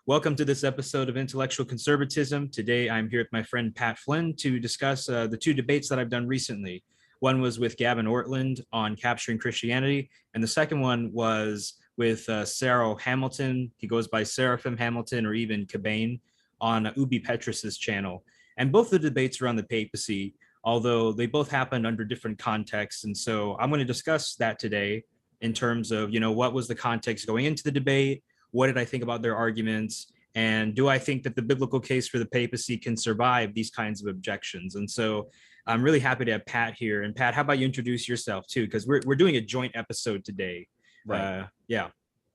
Welcome to this episode of Intellectual Conservatism. Today, I'm here with my friend Pat Flynn to discuss the two debates that I've done recently. One was with Gavin Ortlund on capturing Christianity, and the second one was with Sarah Hamilton. He goes by Seraphim Hamilton or even Cabane on Ubi Petrus's channel. And both the debates were on the papacy, although they both happened under different contexts. And so I'm going to discuss that today in terms of, what was the context going into the debate? What did I think about their arguments? And do I think that the biblical case for the papacy can survive these kinds of objections? And so I'm really happy to have Pat here. And Pat, how about you introduce yourself too? Because we're doing a joint episode today. Right. Yeah.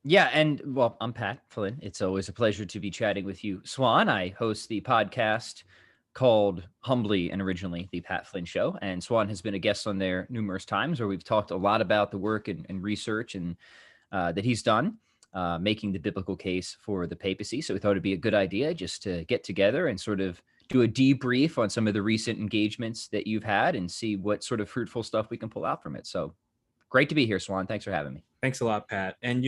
Yeah. And well, I'm Pat Flynn. It's always a pleasure to be chatting with you, Swan. I host the podcast called humbly and originally The Pat Flynn Show. And Swan has been a guest on there numerous times where we've talked a lot about the work and research and that he's done. Making the biblical case for the papacy. So we thought it'd be a good idea just to get together and sort of do a debrief on some of the recent engagements that you've had and see what sort of fruitful stuff we can pull out from it. So great to be here, Swan. Thanks for having me. Thanks a lot, Pat. And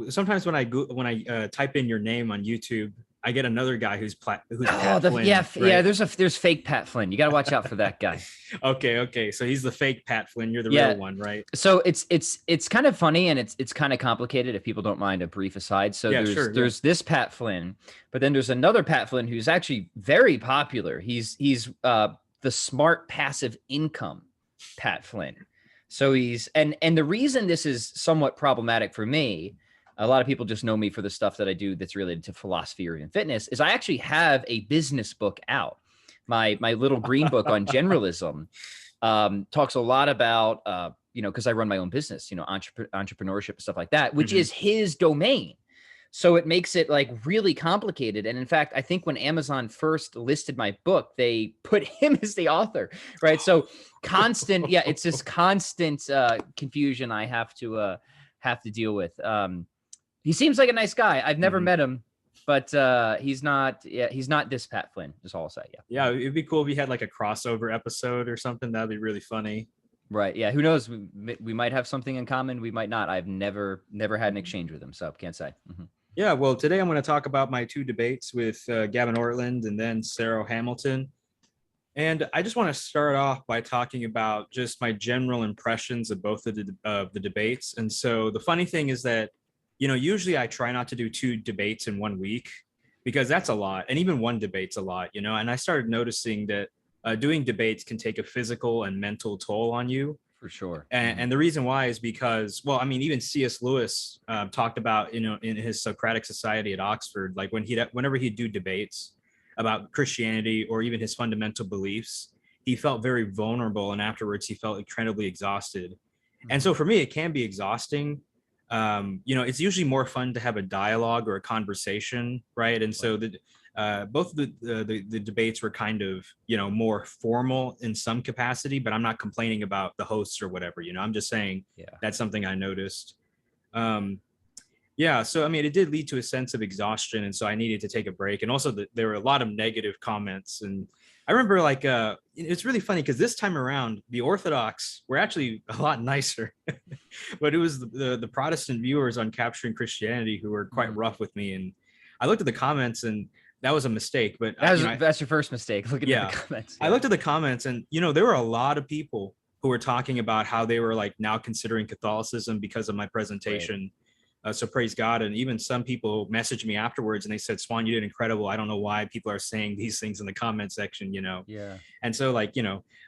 sometimes when I type in your name on YouTube, I get another guy who's Pat Flynn. Yeah, right? yeah. There's fake Pat Flynn. You got to watch out for that guy. Okay. So he's the fake Pat Flynn. You're the real one, right? So it's kind of funny and it's kind of complicated if people don't mind a brief aside. So there's this Pat Flynn, but then there's another Pat Flynn who's actually very popular. He's the smart passive income Pat Flynn. So and the reason this is somewhat problematic for me, a lot of people just know me for the stuff that I do that's related to philosophy or even fitness, is I actually have a business book out. My little green book on generalism talks a lot about, because I run my own business, entrepreneurship and stuff like that, which is his domain. So it makes it like really complicated. And in fact, I think when Amazon first listed my book, they put him as the author, right? So it's this constant confusion I have to deal with. He seems like a nice guy. I've never met him, but he's not this Pat Flynn, is all I'll say. Yeah, it'd be cool if we had like a crossover episode or something. That'd be really funny. Right. Yeah. Who knows? We might have something in common. We might not. I've never had an exchange with him, so can't say. Mm-hmm. Yeah. Well, today I'm going to talk about my two debates with Gavin Ortlund and then Sarah Hamilton. And I just want to start off by talking about just my general impressions of both of the debates. And so the funny thing is that, usually I try not to do two debates in 1 week because that's a lot. And even one debate's a lot, and I started noticing that doing debates can take a physical and mental toll on you. For sure. And the reason why is because, even C.S. Lewis talked about, in his Socratic Society at Oxford, like whenever he'd do debates about Christianity or even his fundamental beliefs, he felt very vulnerable. And afterwards, he felt incredibly exhausted. And so for me, it can be exhausting. It's usually more fun to have a dialogue or a conversation, right? And so both the debates were kind of, more formal in some capacity, but I'm not complaining about the hosts or whatever, I'm just saying that's something I noticed. So, it did lead to a sense of exhaustion. And so I needed to take a break. And also there were a lot of negative comments. And I remember it's really funny because this time around, the Orthodox were actually a lot nicer, but it was the Protestant viewers on Capturing Christianity who were quite rough with me. And I looked at the comments and that was a mistake, but that's your first mistake. Looking at the comments. I looked at the comments and, there were a lot of people who were talking about how they were like now considering Catholicism because of my presentation. Right. So praise God. And even some people messaged me afterwards and they said, Swan, you did incredible. I don't know why people are saying these things in the comment section, Yeah. And so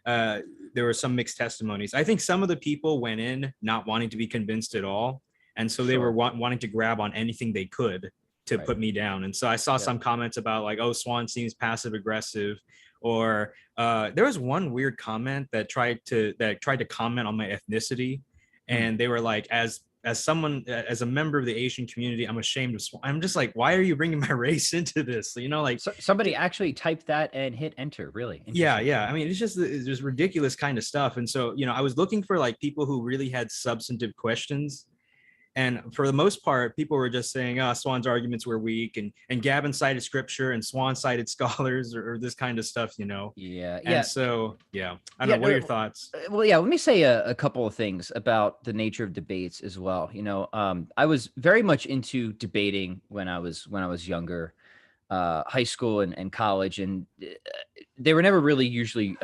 there were some mixed testimonies. I think some of the people went in not wanting to be convinced at all. And so they were wanting to grab on anything they could to put me down. And so I saw some comments about like, oh, Swan seems passive aggressive. Or there was one weird comment that tried to comment on my ethnicity. And they were like, as a member of the Asian community, I'm ashamed of Swan. I'm just like, why are you bringing my race into this? Somebody actually typed that and hit enter. Really? Yeah. It's just ridiculous kind of stuff. And so, I was looking for like people who really had substantive questions. And for the most part, people were just saying, oh, Swan's arguments were weak, and Gavin cited scripture and Swan cited scholars, or this kind of stuff, you know? Yeah. And so, I don't know. What are your thoughts? Well, yeah, let me say a couple of things about the nature of debates as well. You know, I was very much into debating when I was younger, high school and college, and they were never really usually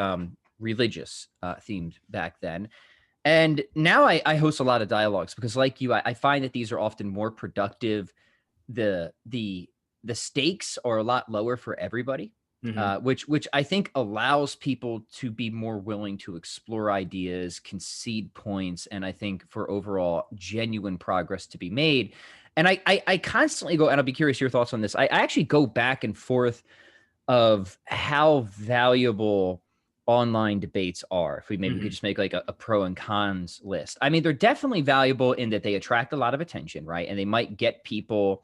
religious themed back then. And now I host a lot of dialogues because, like you, I find that these are often more productive. The stakes are a lot lower for everybody, which I think allows people to be more willing to explore ideas, concede points, and I think for overall genuine progress to be made. And I constantly go, and I'll be curious your thoughts on this. I actually go back and forth of how valuable online debates are. If we maybe we could just make like a pro and cons list. I mean, they're definitely valuable in that they attract a lot of attention, right? And they might get people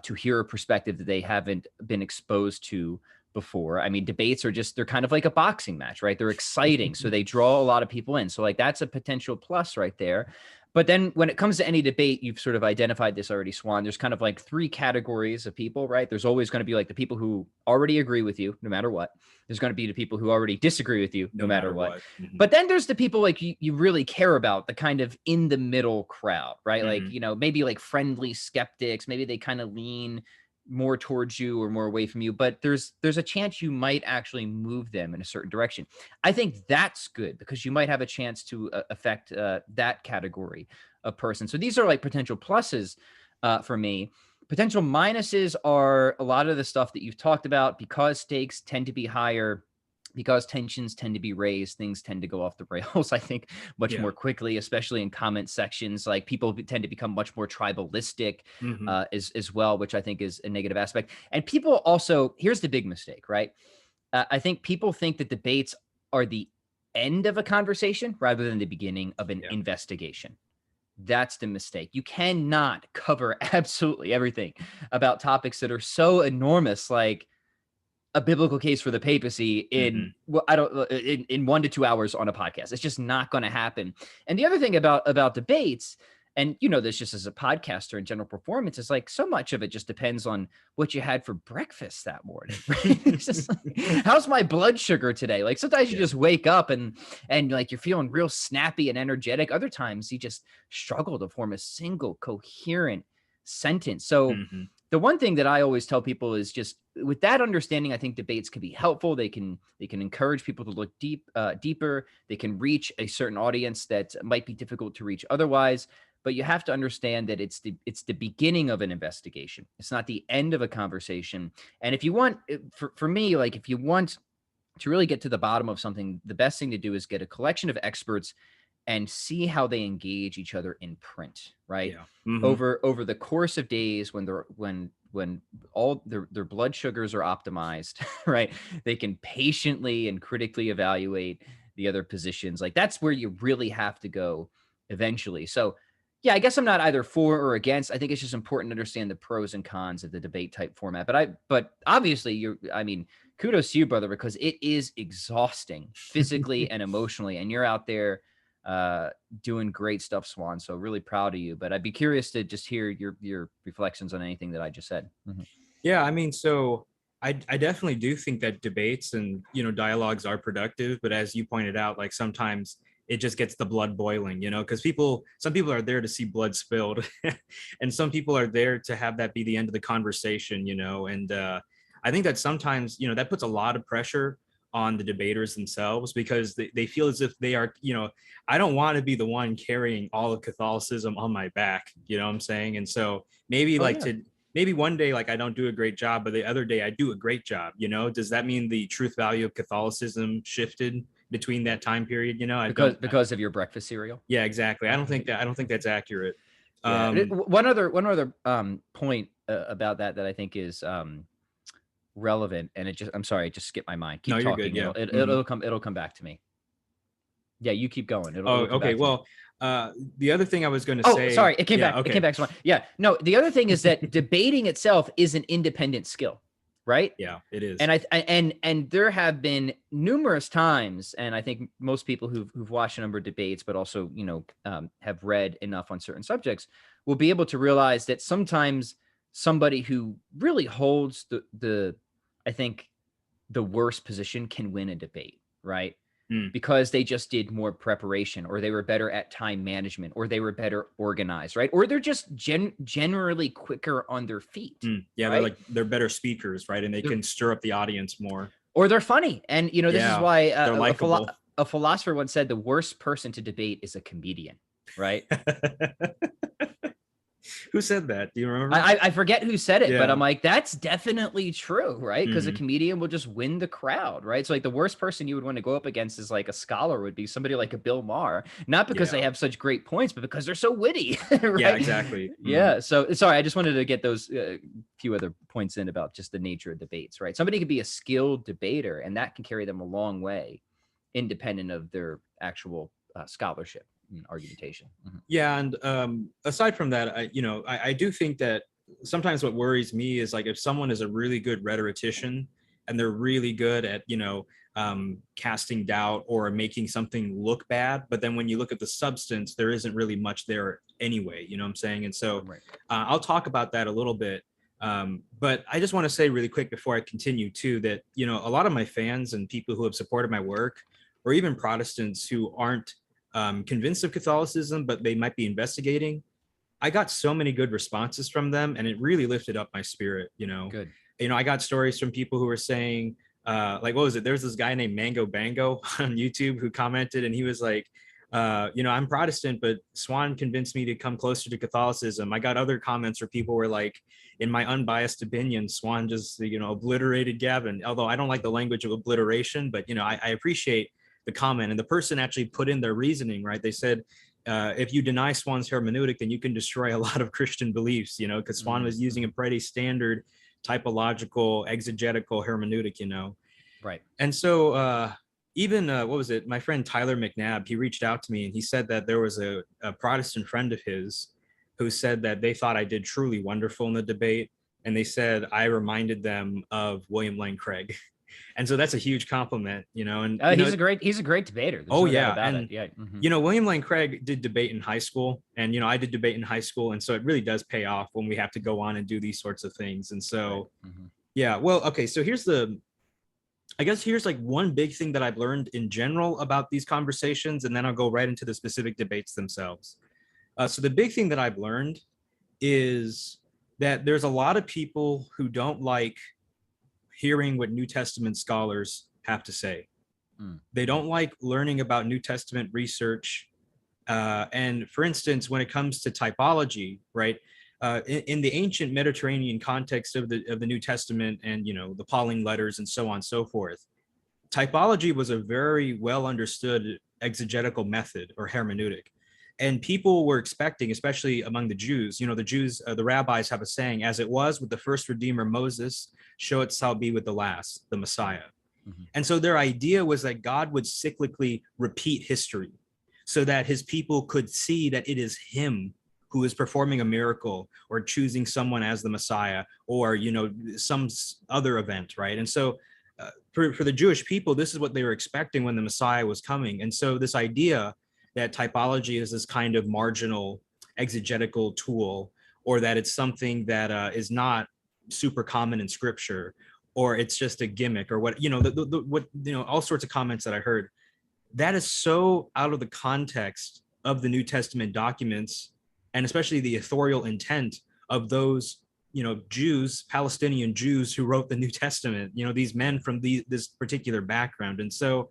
to hear a perspective that they haven't been exposed to before. I mean, debates are just, they're kind of like a boxing match, right? They're exciting. So they draw a lot of people in. So like, that's a potential plus right there. But then when it comes to any debate, you've sort of identified this already, Swan. There's kind of like three categories of people, right? There's always going to be like the people who already agree with you, no matter what. There's going to be the people who already disagree with you, no matter what. But then there's the people like you really care about, the kind of in the middle crowd, right? Like, you know, maybe like friendly skeptics, maybe they kind of lean more towards you or more away from you, but there's a chance you might actually move them in a certain direction. I think that's good because you might have a chance to affect that category of person. So these are like potential pluses for me. Potential minuses are a lot of the stuff that you've talked about, because stakes tend to be higher, because tensions tend to be raised, things tend to go off the rails, I think, much more quickly, especially in comment sections. Like people tend to become much more tribalistic as well, which I think is a negative aspect. And people also, here's the big mistake, right? I think people think that debates are the end of a conversation rather than the beginning of an investigation. That's the mistake. You cannot cover absolutely everything about topics that are so enormous, like a biblical case for the papacy in in 1 to 2 hours on a podcast. It's just not going to happen. And the other thing about debates, and you know this just as a podcaster and general performance, is like so much of it just depends on what you had for breakfast that morning. Right? It's just like, how's my blood sugar today? Like sometimes you just wake up and like you're feeling real snappy and energetic. Other times you just struggle to form a single coherent sentence. So the one thing that I always tell people is just with that understanding, I think debates can be helpful. They can encourage people to look deeper. They can reach a certain audience that might be difficult to reach otherwise. But you have to understand that it's the beginning of an investigation. It's not the end of a conversation. And if you want, for me, like if you want to really get to the bottom of something, the best thing to do is get a collection of experts and see how they engage each other in print, right? Over the course of days when all their blood sugars are optimized, right? They can patiently and critically evaluate the other positions. Like that's where you really have to go eventually. So yeah, I guess I'm not either for or against. I think it's just important to understand the pros and cons of the debate type format. But obviously kudos to you, brother, because it is exhausting physically and emotionally. And you're out there doing great stuff, Swan. So really proud of you. But I'd be curious to just hear your reflections on anything that I just said. Yeah, I mean, so I definitely do think that debates and dialogues are productive, but as you pointed out, like sometimes it just gets the blood boiling, because some people are there to see blood spilled and some people are there to have that be the end of the conversation, and I think that sometimes, that puts a lot of pressure on the debaters themselves because they feel as if they are, I don't want to be the one carrying all of Catholicism on my back, you know what I'm saying? And so maybe maybe one day, like I don't do a great job, but the other day I do a great job, does that mean the truth value of Catholicism shifted between that time period? Because of your breakfast cereal? Yeah, exactly. I don't think that's accurate. One other point about that I think is relevant, and it just skipped my mind. Keep talking. Good, yeah. It'll come back to me. Yeah, you keep going. Okay. Well, the other thing I was going to say. Oh, sorry, it came back. Okay. It came back. Yeah. No, the other thing is that debating itself is an independent skill. right? Yeah, it is. And there have been numerous times, and I think most people who've watched a number of debates, but also, you know, have read enough on certain subjects, will be able to realize that sometimes somebody who really holds the I think the worst position can win a debate, right? Because they just did more preparation, or they were better at time management, or they were better organized, right? Or they're just generally quicker on their feet. Yeah, right? they're better speakers, right? And they're, can stir up the audience more. Or they're funny. And, you know, this is why a philosopher once said the worst person to debate is a comedian, right? Who said that? Do you remember? I forget who said it, but I'm like, that's definitely true, right? Because a comedian will just win the crowd, right? So like the worst person you would want to go up against is like a scholar would be somebody like a Bill Maher, not because they have such great points, but because they're so witty, right? Yeah, exactly. Yeah. So sorry, I just wanted to get those few other points in about just the nature of debates, right? Somebody could be a skilled debater, and that can carry them a long way, independent of their actual scholarship. Argumentation. Yeah, and aside from that, I do think that sometimes what worries me is like if someone is a really good rhetorician and they're really good at casting doubt or making something look bad, but then when you look at the substance, there isn't really much there anyway. You know what I'm saying? And so I'll talk about that a little bit. But I just want to say really quick before I continue too that a lot of my fans and people who have supported my work, or even Protestants who aren't convinced of Catholicism, but they might be investigating. I got so many good responses from them, and it really lifted up my spirit. Good. I got stories from people who were saying, like, what was it? There's this guy named Mango Bango on YouTube who commented, and he was like, I'm Protestant, but Swan convinced me to come closer to Catholicism. I got other comments where people were like, in my unbiased opinion, Swan just, obliterated Gavin. Although I don't like the language of obliteration, but, I appreciate the comment, and the person actually put in their reasoning, right? They said, if you deny Swan's hermeneutic, then you can destroy a lot of Christian beliefs, because Swan was using a pretty standard typological, exegetical hermeneutic, Right. And so even, what was it? My friend Tyler McNabb, he reached out to me and he said that there was a Protestant friend of his who said that they thought I did truly wonderful in the debate. And they said I reminded them of William Lane Craig. And so that's a huge compliment, and he's a great debater. There's no doubt about it. Yeah. William Lane Craig did debate in high school, and I did debate in high school, and so it really does pay off when we have to go on and do these sorts of things. And so, yeah, well, okay, so here's like one big thing that I've learned in general about these conversations, and then I'll go right into the specific debates themselves. So the big thing that I've learned is that there's a lot of people who don't like hearing what New Testament scholars have to say. They don't like learning about New Testament research. And for instance, when it comes to typology, right, in the ancient Mediterranean context of the New Testament and, the Pauline letters and so on and so forth, typology was a very well understood exegetical method or hermeneutic. And people were expecting, especially among the Jews, the rabbis have a saying, as it was with the first Redeemer Moses, so it shall be with the last, the Messiah. And so their idea was that God would cyclically repeat history so that his people could see that it is him who is performing a miracle or choosing someone as the Messiah or, some other event, right? And so for the Jewish people, this is what they were expecting when the Messiah was coming. And so this idea that typology is this kind of marginal exegetical tool, or that it's something that is not super common in scripture, or it's just a gimmick, or what, all sorts of comments that I heard, that is so out of the context of the New Testament documents, and especially the authorial intent of those, Jews, Palestinian Jews who wrote the New Testament, these men from this particular background. And so,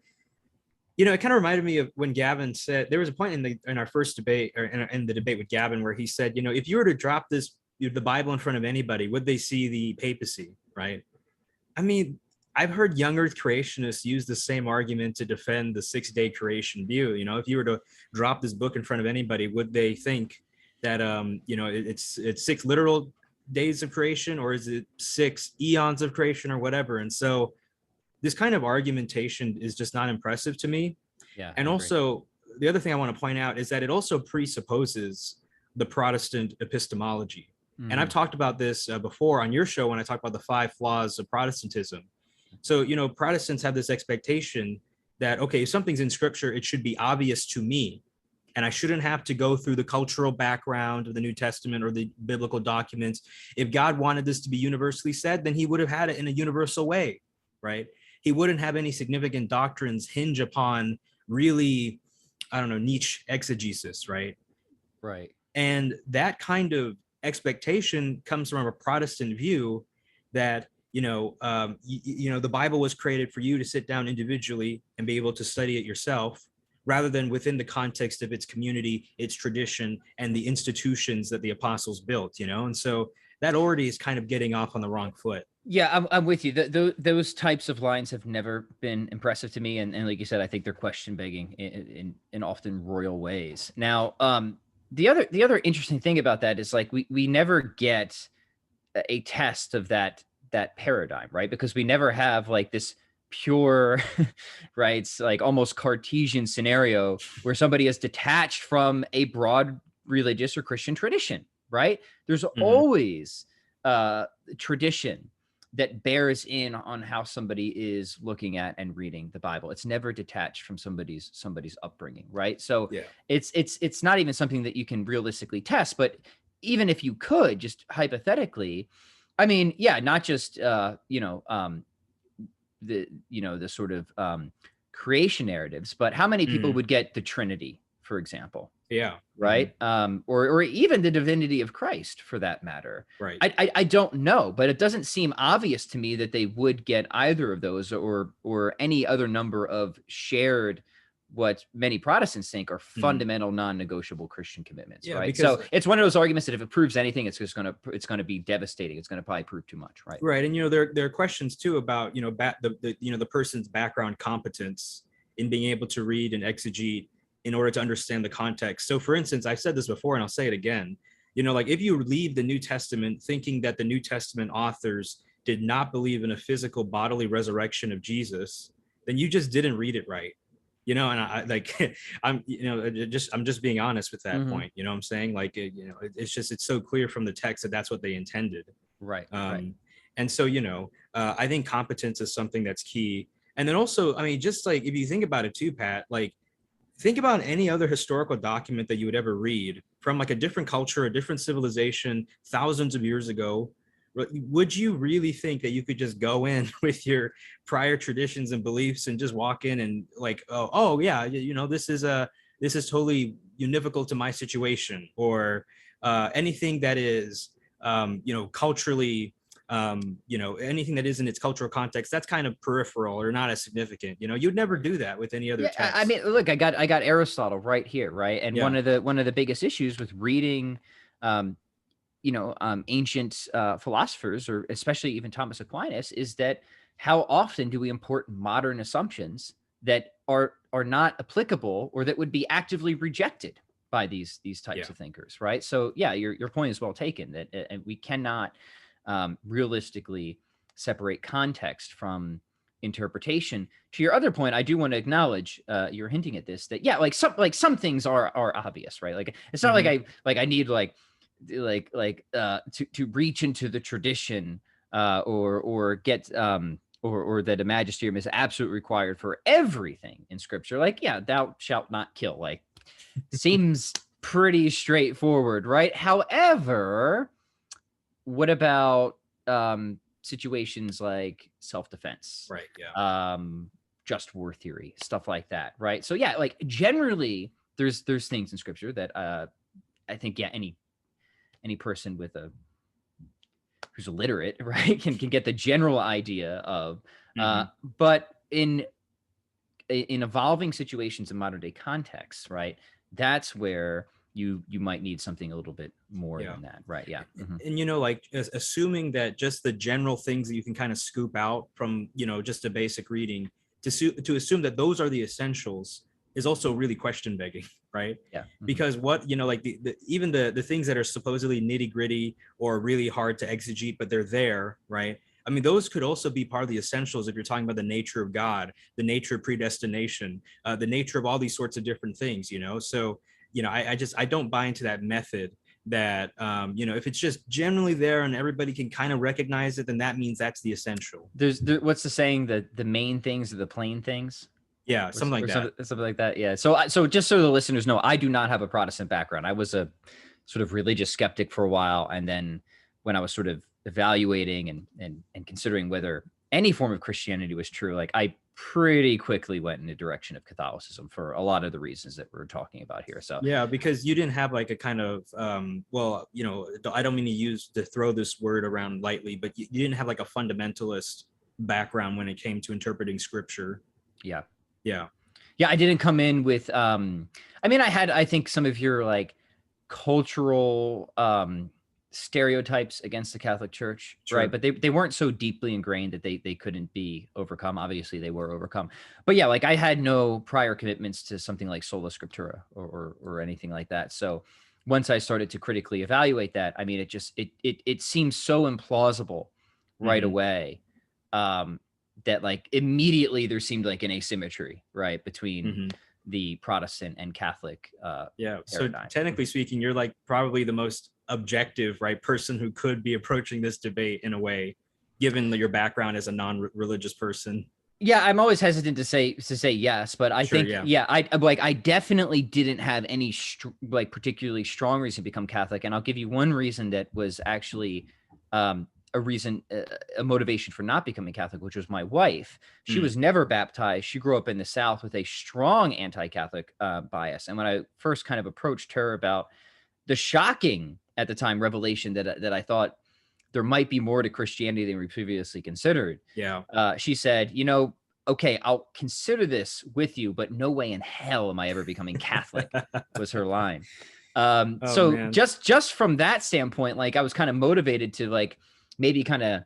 it kind of reminded me of when Gavin said, there was a point in our first debate, or in the debate with Gavin, where he said, if you were to drop the Bible in front of anybody, would they see the papacy, right? I mean, I've heard young earth creationists use the same argument to defend the 6-day creation view. If you were to drop this book in front of anybody, would they think that, it's 6 literal days of creation, or is it 6 eons of creation, or whatever? And so this kind of argumentation is just not impressive to me. Yeah. And also, the other thing I want to point out is that it also presupposes the Protestant epistemology. And I've talked about this before on your show when I talked about the 5 flaws of Protestantism. So, Protestants have this expectation that, okay, if something's in scripture, it should be obvious to me. And I shouldn't have to go through the cultural background of the New Testament or the biblical documents. If God wanted this to be universally said, then he would have had it in a universal way, right? He wouldn't have any significant doctrines hinge upon really, I don't know, niche exegesis, right? Right. And that kind of expectation comes from a Protestant view that, the Bible was created for you to sit down individually and be able to study it yourself, rather than within the context of its community, its tradition, and the institutions that the apostles built, And so that already is kind of getting off on the wrong foot. Yeah, I'm with you. Those types of lines have never been impressive to me. And like you said, I think they're question begging in often royal ways. Now, the other interesting thing about that is like we never get a test of that paradigm, right? Because we never have like this pure, right? It's like almost Cartesian scenario where somebody is detached from a broad religious or Christian tradition, right? There's always tradition that bears in on how somebody is looking at and reading the Bible. It's never detached from somebody's upbringing, right? So it's not even something that you can realistically test, but even if you could, just hypothetically, I mean, yeah, not just the sort of creation narratives, but how many people would get the Trinity, for example? Yeah. Right. Or even the divinity of Christ, for that matter. Right. I don't know, but it doesn't seem obvious to me that they would get either of those or any other number of shared, what many Protestants think are fundamental, non-negotiable Christian commitments. Yeah, right. So it's one of those arguments that if it proves anything, it's going to be devastating. It's going to probably prove too much. Right. Right. And, there are questions too about, the person's background competence in being able to read and exegete in order to understand the context. So for instance, I've said this before and I'll say it again, like if you leave the New Testament thinking that the New Testament authors did not believe in a physical bodily resurrection of Jesus, then you just didn't read it right. And I like, I'm just being honest with that point. You know what I'm saying? Like, it's so clear from the text that that's what they intended. Right. And so, I think competence is something that's key. And then also, I mean, just like, if you think about it too, Pat, like, think about any other historical document that you would ever read from like a different culture, a different civilization, thousands of years ago. Would you really think that you could just go in with your prior traditions and beliefs and just walk in and like, oh yeah, this is totally univocal to my situation, or anything that is, culturally, anything that is in its cultural context, that's kind of peripheral or not as significant. You'd never do that with any other text. I mean, look, I got Aristotle right here, right? And one of the biggest issues with reading, ancient philosophers, or especially even Thomas Aquinas, is that how often do we import modern assumptions that are not applicable or that would be actively rejected by these types of thinkers, right? So yeah, your point is well taken, that and we cannot realistically separate context from interpretation. To your other point, I do want to acknowledge, you're hinting at this, that some things are obvious, right? Like it's not like I need to reach into the tradition or get or that a magisterium is absolutely required for everything in scripture. Like, yeah, thou shalt not kill, like seems pretty straightforward, right? However, what about situations like self-defense, right? Yeah. Just war theory, stuff like that, right? So yeah, like generally there's things in scripture that I think any person who's illiterate, right, can get the general idea of, but in evolving situations in modern day contexts, right, that's where you might need something a little bit more than that, right? Yeah. And like assuming that just the general things that you can kind of scoop out from just a basic reading, to assume that those are the essentials is also really question begging, right? Yeah. Because what like even the things that are supposedly nitty gritty or really hard to exegete, but they're there, right? I mean, those could also be part of the essentials if you're talking about the nature of God, the nature of predestination, the nature of all these sorts of different things, So I don't buy into that method that, if it's just generally there and everybody can kind of recognize it, then that means that's the essential. What's the saying, that the main things are the plain things? Yeah, something like that. Something like that. Yeah. So just so the listeners know, I do not have a Protestant background. I was a sort of religious skeptic for a while. And then when I was sort of evaluating and considering whether any form of Christianity was true, like I pretty quickly went in the direction of Catholicism for a lot of the reasons that we're talking about here. So yeah, because you didn't have like a kind of I don't mean to throw this word around lightly, but you didn't have like a fundamentalist background when it came to interpreting scripture. Yeah. I didn't come in with I think some of your like cultural stereotypes against the Catholic Church, sure, right? But they weren't so deeply ingrained that they couldn't be overcome. Obviously they were overcome, but yeah, like I had no prior commitments to something like sola scriptura or anything like that. So once I started to critically evaluate that, I mean, it seems so implausible right away, that like immediately there seemed like an asymmetry, right, between the Protestant and Catholic paradigm. So technically speaking, you're like probably the most objective, right, person who could be approaching this debate in a way, given your background as a non-religious person. Yeah, I'm always hesitant to say yes, but I think I definitely didn't have any particularly strong reason to become Catholic, and I'll give you one reason that was actually a motivation for not becoming Catholic, which was my wife. She was never baptized. She grew up in the South with a strong anti-Catholic bias. And when I first kind of approached her about the shocking at the time revelation that I thought there might be more to Christianity than we previously considered, she said, okay, I'll consider this with you, but no way in hell am I ever becoming Catholic, was her line. Just from that standpoint, like I was kind of motivated to like, maybe kind of,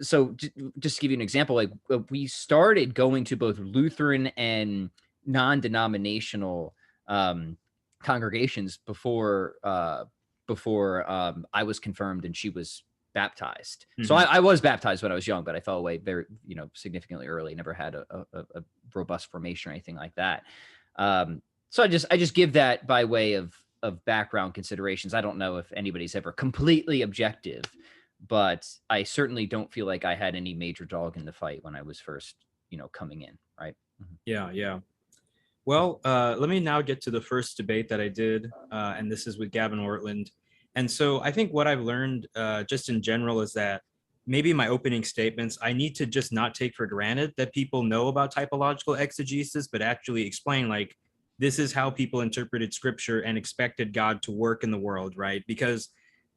so just to give you an example, like we started going to both Lutheran and non-denominational congregations before I was confirmed and she was baptized. So I was baptized when I was young, but I fell away very, significantly early. Never had a robust formation or anything like that. So I just give that by way of background considerations. I don't know if anybody's ever completely objective, but I certainly don't feel like I had any major dog in the fight when I was first, coming in. Right. Yeah. Well, let me now get to the first debate that I did. And this is with Gavin Ortlund. And so I think what I've learned just in general is that maybe my opening statements, I need to just not take for granted that people know about typological exegesis, but actually explain like, this is how people interpreted scripture and expected God to work in the world, right? Because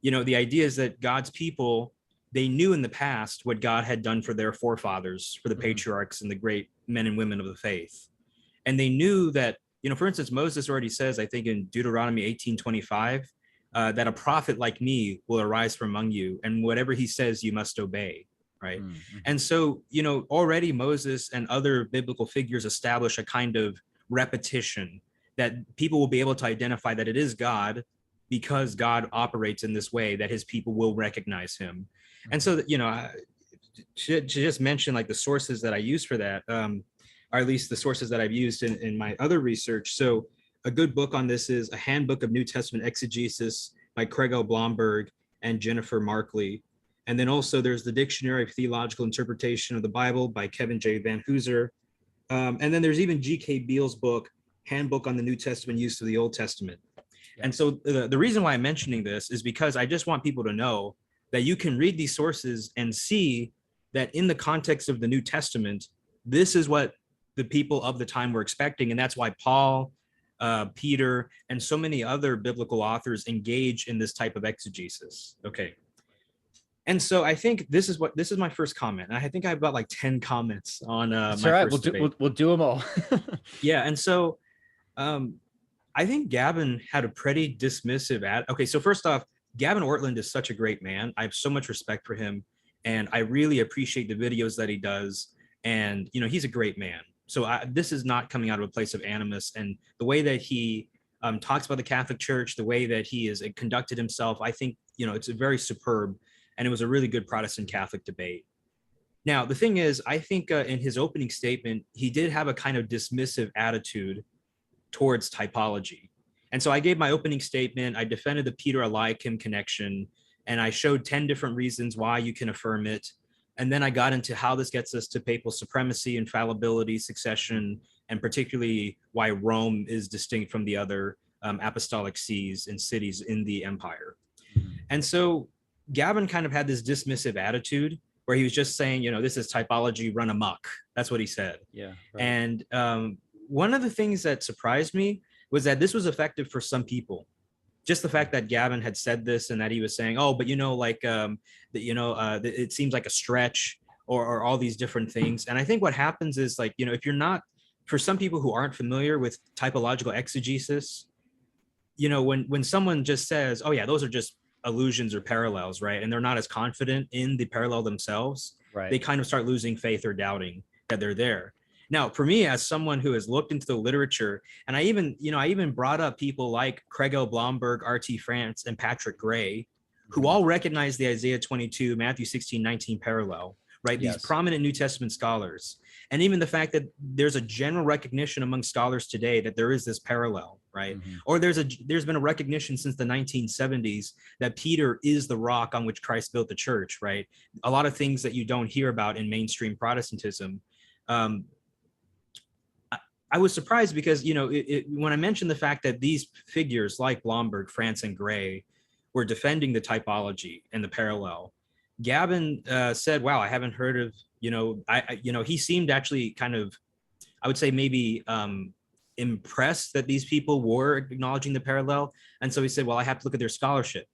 the idea is that God's people, they knew in the past what God had done for their forefathers, for the patriarchs and the great men and women of the faith. And they knew that, for instance, Moses already says, I think in Deuteronomy 18:25, that a prophet like me will arise from among you, and whatever he says, you must obey, right? And so, already Moses and other biblical figures establish a kind of repetition that people will be able to identify that it is God, because God operates in this way, that his people will recognize him. And so, to just mention like the sources that I use for that, or at least the sources that I've used in my other research. So a good book on this is A Handbook of New Testament Exegesis by Craig L. Blomberg and Jennifer Markley. And then also there's the Dictionary of Theological Interpretation of the Bible by Kevin J. Van Hooser. And then there's even G.K. Beale's book, Handbook on the New Testament Use of the Old Testament. And so the reason why I'm mentioning this is because I just want people to know that you can read these sources and see that in the context of the New Testament, this is what the people of the time were expecting. And that's why Paul, Peter, and so many other biblical authors engage in this type of exegesis. Okay. And so I think this is my first comment. And I think I have about like 10 comments on my first debate. We'll do them all. Yeah. And so I think Gavin had a pretty dismissive okay, so first off, Gavin Ortlund is such a great man. I have so much respect for him, and I really appreciate the videos that he does. And, he's a great man. So this is not coming out of a place of animus. And the way that he talks about the Catholic Church, the way that he has conducted himself, I think, it's a very superb, and it was a really good Protestant Catholic debate. Now, the thing is, I think in his opening statement, he did have a kind of dismissive attitude towards typology. And so I gave my opening statement. I defended the Peter Eliakim connection, and I showed 10 different reasons why you can affirm it. And then I got into how this gets us to papal supremacy, infallibility, succession, and particularly why Rome is distinct from the other apostolic sees and cities in the empire. And so Gavin kind of had this dismissive attitude where he was just saying, this is typology run amok. That's what he said. Yeah. Right. And one of the things that surprised me was that this was effective for some people. Just the fact that Gavin had said this and that he was saying, oh, but it seems like a stretch or all these different things. And I think what happens is if you're not, for some people who aren't familiar with typological exegesis, when someone just says, oh yeah, those are just allusions or parallels, right? And they're not as confident in the parallel themselves, right, they kind of start losing faith or doubting that they're there. Now, for me, as someone who has looked into the literature, and I even brought up people like Craig L. Blomberg, R.T. France, and Patrick Gray, who all recognize the Isaiah 22, Matthew 16:19 parallel, right? Yes. These prominent New Testament scholars. And even the fact that there's a general recognition among scholars today that there is this parallel, right? Mm-hmm. Or there's been a recognition since the 1970s that Peter is the rock on which Christ built the church, right? A lot of things that you don't hear about in mainstream Protestantism. I was surprised because, when I mentioned the fact that these figures like Blomberg, France, and Gray were defending the typology and the parallel, Gavin said, wow, I haven't heard of, he seemed actually kind of, I would say maybe impressed that these people were acknowledging the parallel. And so he said, well, I have to look at their scholarship.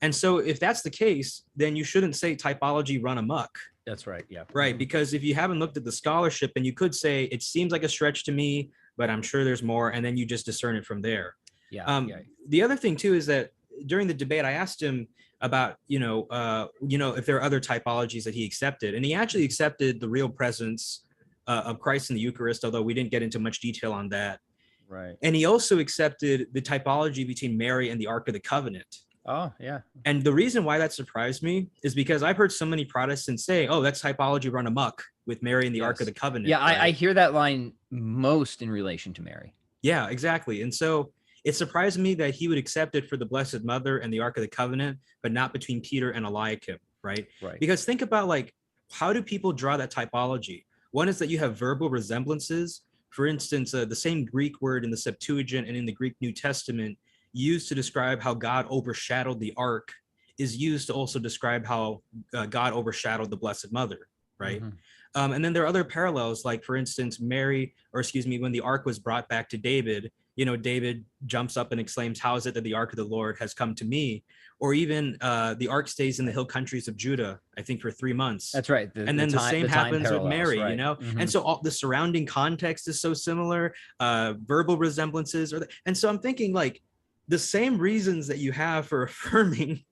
And so if that's the case, then you shouldn't say typology run amok. That's right. Yeah. Right. Because if you haven't looked at the scholarship, and you could say it seems like a stretch to me, but I'm sure there's more. And then you just discern it from there. Yeah. The other thing, too, is that during the debate, I asked him about, if there are other typologies that he accepted. And he actually accepted the real presence of Christ in the Eucharist, although we didn't get into much detail on that. Right. And he also accepted the typology between Mary and the Ark of the Covenant. Oh, yeah. And the reason why that surprised me is because I've heard so many Protestants say, oh, that's typology run amok with Mary and the Ark of the Covenant. Yeah, right? I hear that line most in relation to Mary. Yeah, exactly. And so it surprised me that he would accept it for the Blessed Mother and the Ark of the Covenant, but not between Peter and Eliakim, right? Right. Because think about how do people draw that typology? One is that you have verbal resemblances. For instance, the same Greek word in the Septuagint and in the Greek New Testament used to describe how God overshadowed the ark is used to also describe how God overshadowed the Blessed Mother, right? Mm-hmm. And then there are other parallels, like, for instance, when the ark was brought back to David, David jumps up and exclaims, how is it that the ark of the Lord has come to me? Or even the ark stays in the hill countries of Judah, I think, for 3 months. That's right. The same happens with Mary, right. Mm-hmm. And so all the surrounding context is so similar, verbal resemblances. And so I'm thinking, the same reasons that you have for affirming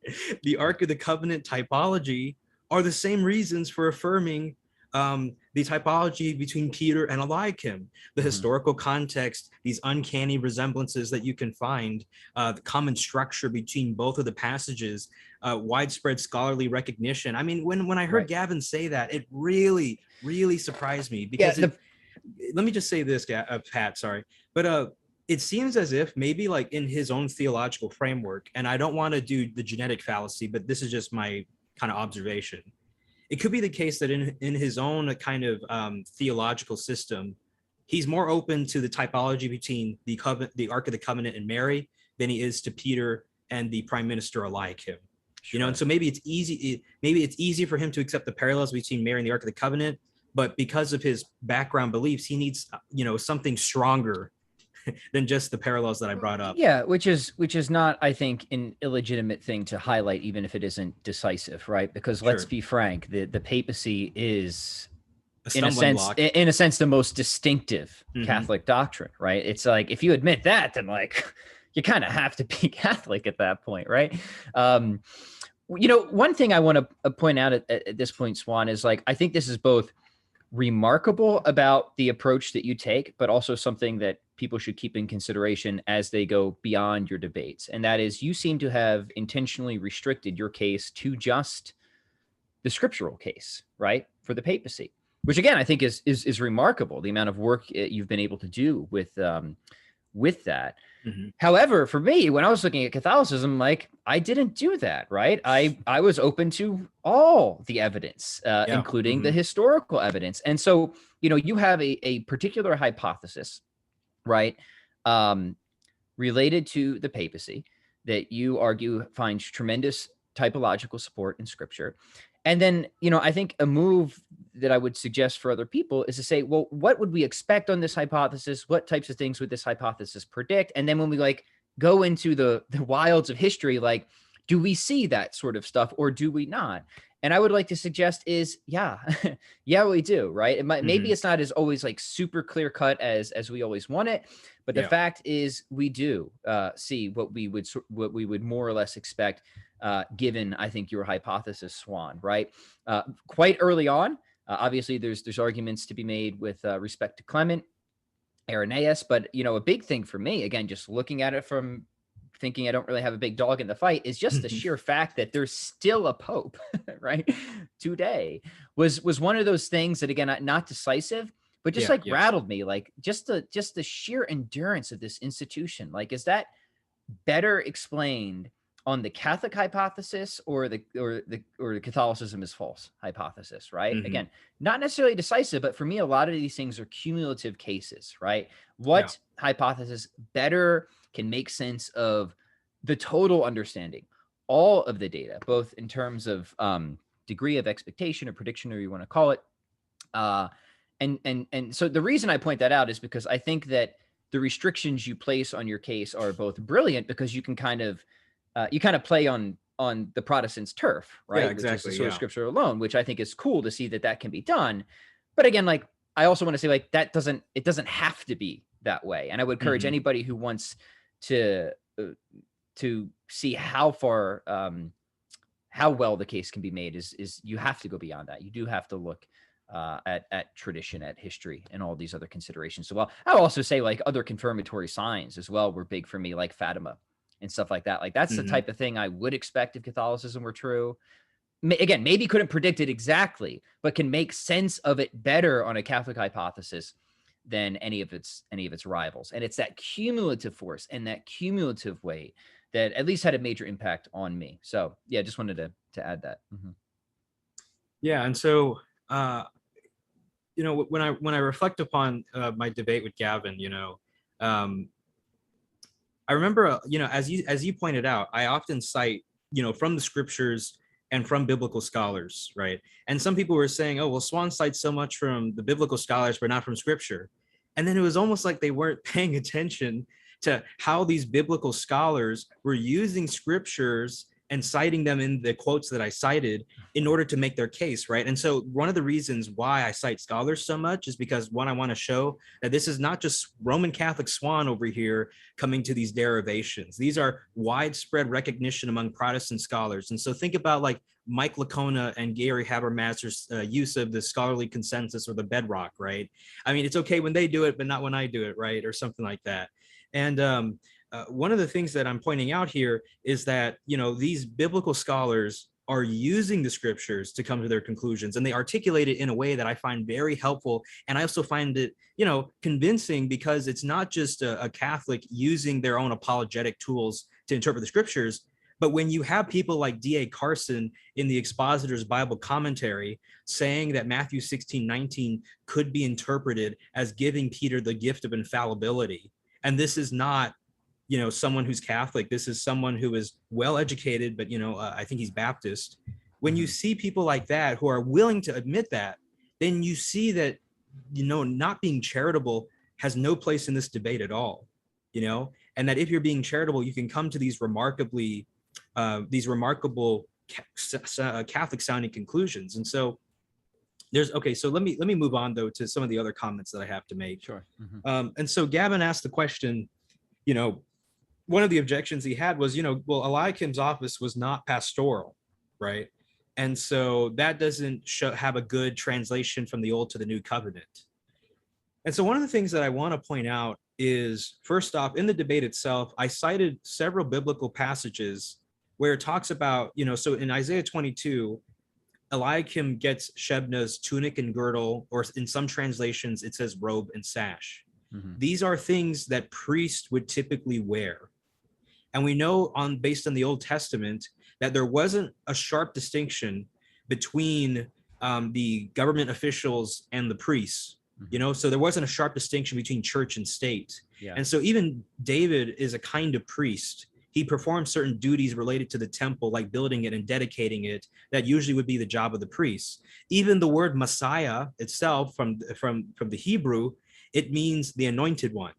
the Ark of the Covenant typology are the same reasons for affirming the typology between Peter and Eliakim, the historical context, these uncanny resemblances that you can find, the common structure between both of the passages, widespread scholarly recognition. I mean, when I heard Gavin say that, it really, really surprised me because let me just say this, Pat, sorry, but it seems as if maybe in his own theological framework, and I don't want to do the genetic fallacy, but this is just my kind of observation. It could be the case that in his own kind of theological system, he's more open to the typology between the Ark of the Covenant and Mary than he is to Peter and the Prime Minister Eliakim. Sure. And so maybe it's easy for him to accept the parallels between Mary and the Ark of the Covenant, but because of his background beliefs, he needs something stronger than just the parallels that I brought up. Yeah, which is not, I think, an illegitimate thing to highlight, even if it isn't decisive, right? Because let's be frank, the papacy is in a sense the most distinctive Catholic doctrine, right? It's like, if you admit that, then you kind of have to be Catholic at that point, right? One thing I want to point out at this point, Swan, is I think this is both remarkable about the approach that you take, but also something that people should keep in consideration as they go beyond your debates. And that is, you seem to have intentionally restricted your case to just the scriptural case, right, for the papacy, which again, I think is remarkable, the amount of work you've been able to do with that. However, for me, when I was looking at Catholicism, like I didn't do that, right? I was open to all the evidence, including the historical evidence. And so, you know, you have a particular hypothesis, right? Related to the papacy that you argue finds tremendous typological support in scripture. And then, you know, I think a move that I would suggest for other people is to say, well, what would we expect on this hypothesis? What types of things would this hypothesis predict? And then when we like go into the wilds of history, like, do we see that sort of stuff or do we not? And I would like to suggest is, yeah, yeah, we do, right? It might, maybe it's not as always like super clear cut as we always want it, but the fact is we do see what we would more or less expect, given, I think, your hypothesis, Swan, right? Quite early on, obviously there's arguments to be made with respect to Clement, Irenaeus, but, you know, a big thing for me, again, just looking at it from thinking I don't really have a big dog in the fight, is just the sheer fact that there's still a pope, right? Today was one of those things that, again, not decisive, but just rattled me, like just the sheer endurance of this institution. Like, is that better explained on the Catholic hypothesis or the Catholicism is false hypothesis, right? Again, not necessarily decisive, but for me, a lot of these things are cumulative cases, right? What hypothesis better can make sense of the total understanding, all of the data, both in terms of degree of expectation or prediction, or you want to call it. And so the reason I point that out is because I think that the restrictions you place on your case are both brilliant, because you can kind of play on the Protestants' turf, right? Yeah, exactly. Which is the source scripture alone, which I think is cool to see that can be done. But again, like, I also want to say, like, it doesn't have to be that way. And I would encourage anybody who wants to see how far, how well the case can be made is you have to go beyond that. You do have to look at tradition, at history, and all these other considerations. So, well, I'll also say, like, other confirmatory signs as well were big for me, like Fatima and stuff like that. Like, that's the type of thing I would expect if Catholicism were true. Again, maybe couldn't predict it exactly, but can make sense of it better on a Catholic hypothesis than any of its rivals. And it's that cumulative force and that cumulative weight that at least had a major impact on me. So yeah, just wanted to add that. Yeah, and so you know, when I reflect upon my debate with Gavin, you know, I remember, you know, as you pointed out, I often cite, you know, from the scriptures and from biblical scholars, right? And some people were saying, oh, well, Swan cites so much from the biblical scholars, but not from scripture. And then it was almost like they weren't paying attention to how these biblical scholars were using scriptures and citing them in the quotes that I cited in order to make their case, right? And so one of the reasons why I cite scholars so much is because, one, I want to show that this is not just Roman Catholic Swan over here coming to these derivations. These are widespread recognition among Protestant scholars. And so think about like Mike Licona and Gary Habermas's use of the scholarly consensus or the bedrock, right? I mean, it's okay when they do it, but not when I do it, right? Or something like that. And one of the things that I'm pointing out here is that, you know, these biblical scholars are using the scriptures to come to their conclusions, and they articulate it in a way that I find very helpful. And I also find it, you know, convincing, because it's not just a Catholic using their own apologetic tools to interpret the scriptures, but when you have people like D.A. Carson in the Expositor's Bible Commentary saying that Matthew 16:19 could be interpreted as giving Peter the gift of infallibility, and this is not, you know, someone who's Catholic. This is someone who is well educated, but, you know, I think he's Baptist. When you see people like that who are willing to admit that, then you see that, you know, not being charitable has no place in this debate at all, you know, and that if you're being charitable, you can come to these remarkable Catholic sounding conclusions. And so so let me move on though to some of the other comments that I have to make. Sure. And so Gavin asked the question, you know, one of the objections he had was, you know, well, Eliakim's office was not pastoral, right? And so that doesn't have a good translation from the Old to the New Covenant. And so one of the things that I want to point out is, first off, in the debate itself, I cited several biblical passages where it talks about, you know, so in Isaiah 22, Eliakim gets Shebna's tunic and girdle, or in some translations, it says robe and sash. These are things that priests would typically wear. And we know based on the Old Testament that there wasn't a sharp distinction between the government officials and the priests, so there wasn't a sharp distinction between church and state. And so even David is a kind of priest. He performed certain duties related to the temple, like building it and dedicating it, that usually would be the job of the priests. Even the word Messiah itself from the Hebrew, it means the anointed one,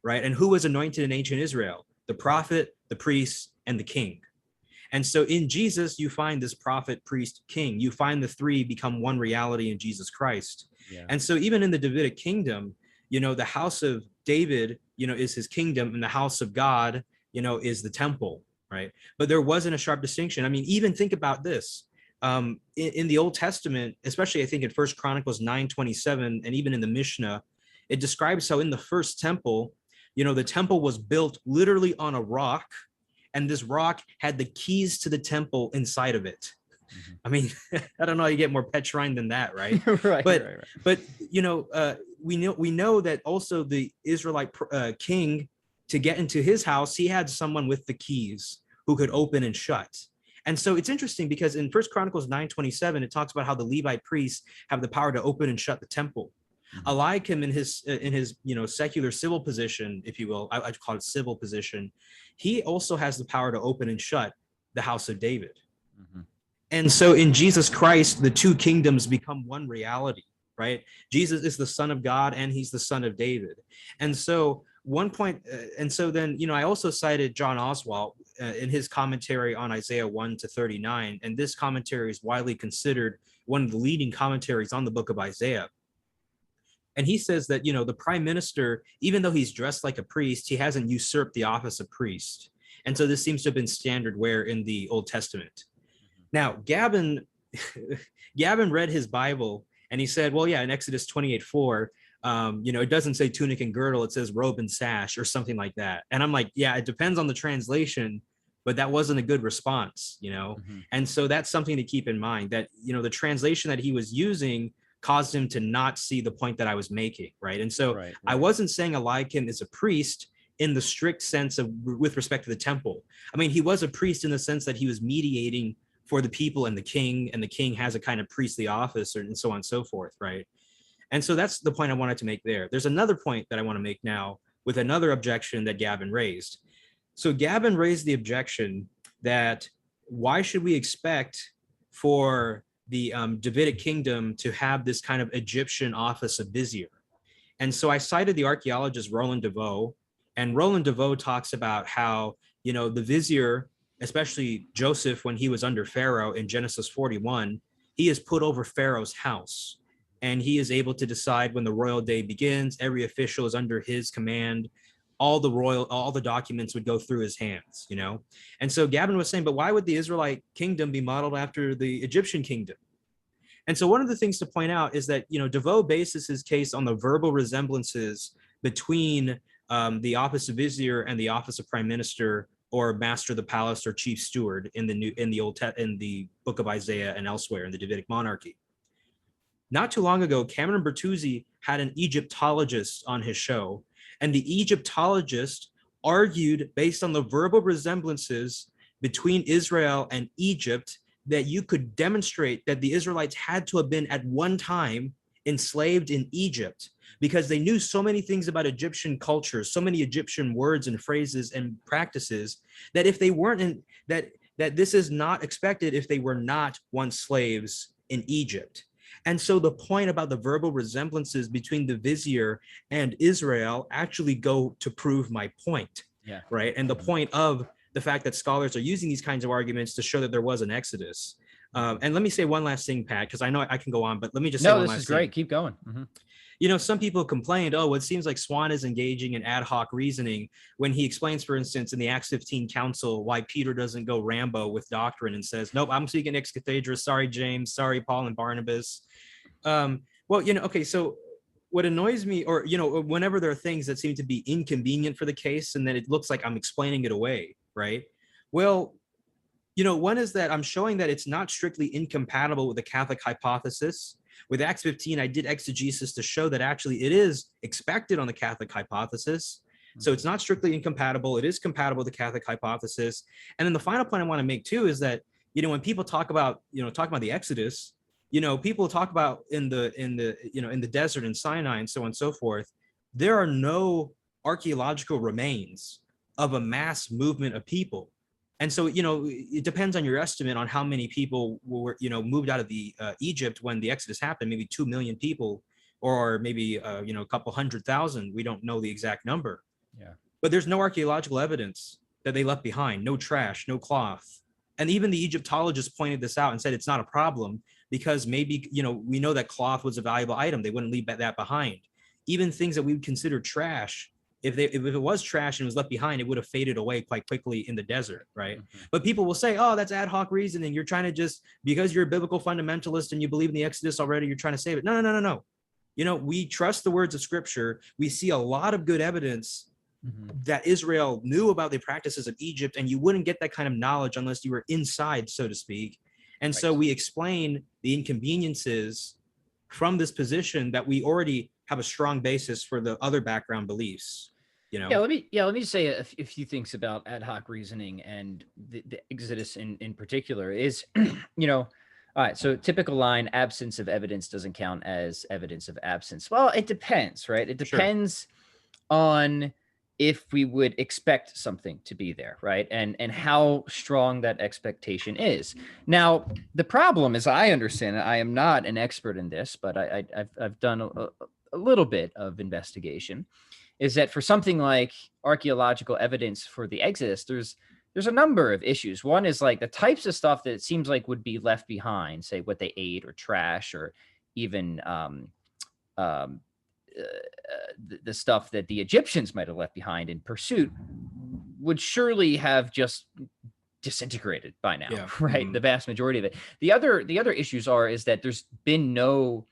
right? And who was anointed in ancient Israel? The prophet, the priest, and the king. And so in Jesus, you find this prophet, priest, king. You find the three become one reality in Jesus Christ. And so even in the Davidic kingdom, the house of David, is his kingdom, and the house of God, is the temple, right? But there wasn't a sharp distinction. I mean, even think about this. In the Old Testament, especially I think in 1 Chronicles 9:27, and even in the Mishnah, it describes how in the first temple, the temple was built literally on a rock, and this rock had the keys to the temple inside of it. I mean, I don't know how you get more petrine than that, right? Right. But we know that also the Israelite king, to get into his house, he had someone with the keys who could open and shut. And so it's interesting because in 1 Chronicles 9:27, it talks about how the Levite priests have the power to open and shut the temple. Eliakim in his secular civil position, if you will, I call it civil position, he also has the power to open and shut the house of David. And so in Jesus Christ, the two kingdoms become one reality, right? Jesus is the Son of God and he's the Son of David. And so then, I also cited John Oswalt in his commentary on Isaiah 1-39. And this commentary is widely considered one of the leading commentaries on the book of Isaiah. And he says that, the prime minister, even though he's dressed like a priest, he hasn't usurped the office of priest. And so this seems to have been standard wear in the Old Testament. Now, Gavin read his Bible and he said, well, yeah, in Exodus 28:4, it doesn't say tunic and girdle, it says robe and sash or something like that. And I'm like, yeah, it depends on the translation, but that wasn't a good response, And so that's something to keep in mind, that, the translation that he was using caused him to not see the point that I was making, right? And so I wasn't saying Eliakim is a priest in the strict sense of with respect to the temple. I mean, he was a priest in the sense that he was mediating for the people and the king has a kind of priestly office and so on and so forth, right? And so that's the point I wanted to make there. There's another point that I want to make now with another objection that Gavin raised. So Gavin raised the objection that why should we expect for the Davidic kingdom to have this kind of Egyptian office of vizier? And so I cited the archaeologist Roland DeVoe, and Roland DeVoe talks about how, the vizier, especially Joseph, when he was under Pharaoh in Genesis 41, he is put over Pharaoh's house and he is able to decide when the royal day begins. Every official is under his command. All the documents would go through his hands, And so Gavin was saying, but why would the Israelite kingdom be modeled after the Egyptian kingdom? And so one of the things to point out is that, DeVoe bases his case on the verbal resemblances between the office of vizier and the office of prime minister or master of the palace or chief steward in the book of Isaiah and elsewhere in the Davidic monarchy. Not too long ago, Cameron Bertuzzi had an Egyptologist on his show, and the Egyptologist argued based on the verbal resemblances between Israel and Egypt that you could demonstrate that the Israelites had to have been at one time enslaved in Egypt, because they knew so many things about Egyptian culture, so many Egyptian words and phrases and practices, that if they weren't that this is not expected if they were not once slaves in Egypt. And so the point about the verbal resemblances between the vizier and Israel actually go to prove my point, right? And the point of the fact that scholars are using these kinds of arguments to show that there was an exodus. And let me say one last thing, Pat, because I know I can go on, but let me just say one last thing. No, this is great. Keep going. Some people complained, it seems like Swan is engaging in ad hoc reasoning when he explains, for instance, in the Acts 15 council, why Peter doesn't go Rambo with doctrine and says, nope, I'm speaking ex cathedra. Sorry, James. Sorry, Paul and Barnabas. So what annoys me, or, whenever there are things that seem to be inconvenient for the case and then it looks like I'm explaining it away, right? Well, one is that I'm showing that it's not strictly incompatible with the Catholic hypothesis With Acts 15, I did exegesis to show that actually it is expected on the Catholic hypothesis. So it's not strictly incompatible. It is compatible with the Catholic hypothesis. And then the final point I want to make too is that, when people talk about the Exodus, people talk about in the desert in Sinai and so on and so forth, there are no archaeological remains of a mass movement of people. And so, it depends on your estimate on how many people were, moved out of the Egypt when the Exodus happened, maybe 2 million people, or maybe, a couple 100,000. We don't know the exact number. Yeah. But there's no archaeological evidence that they left behind, no trash, no cloth. And even the Egyptologists pointed this out and said it's not a problem because maybe, we know that cloth was a valuable item. They wouldn't leave that behind. Even things that we would consider trash, if it was trash and was left behind, it would have faded away quite quickly in the desert, right? Mm-hmm. But people will say, oh, that's ad hoc reasoning. You're trying to just, because you're a biblical fundamentalist and you believe in the Exodus already, you're trying to save it. No. We trust the words of Scripture. We see a lot of good evidence that Israel knew about the practices of Egypt, and you wouldn't get that kind of knowledge unless you were inside, so to speak. And so we explain the inconveniences from this position that we already have a strong basis for the other background beliefs. Yeah, let me say a few things about ad hoc reasoning and the Exodus in particular is, all right, so typical line, absence of evidence doesn't count as evidence of absence. Well, it depends, right? It depends on if we would expect something to be there, right? And how strong that expectation is. Now, the problem, as I understand it, I am not an expert in this, but I've done a little bit of investigation, is that for something like archaeological evidence for the Exodus, there's a number of issues. One is like the types of stuff that it seems like would be left behind, say what they ate or trash, or even the stuff that the Egyptians might have left behind in pursuit would surely have just disintegrated by now, right? The vast majority of it. The other issues is that there's been no,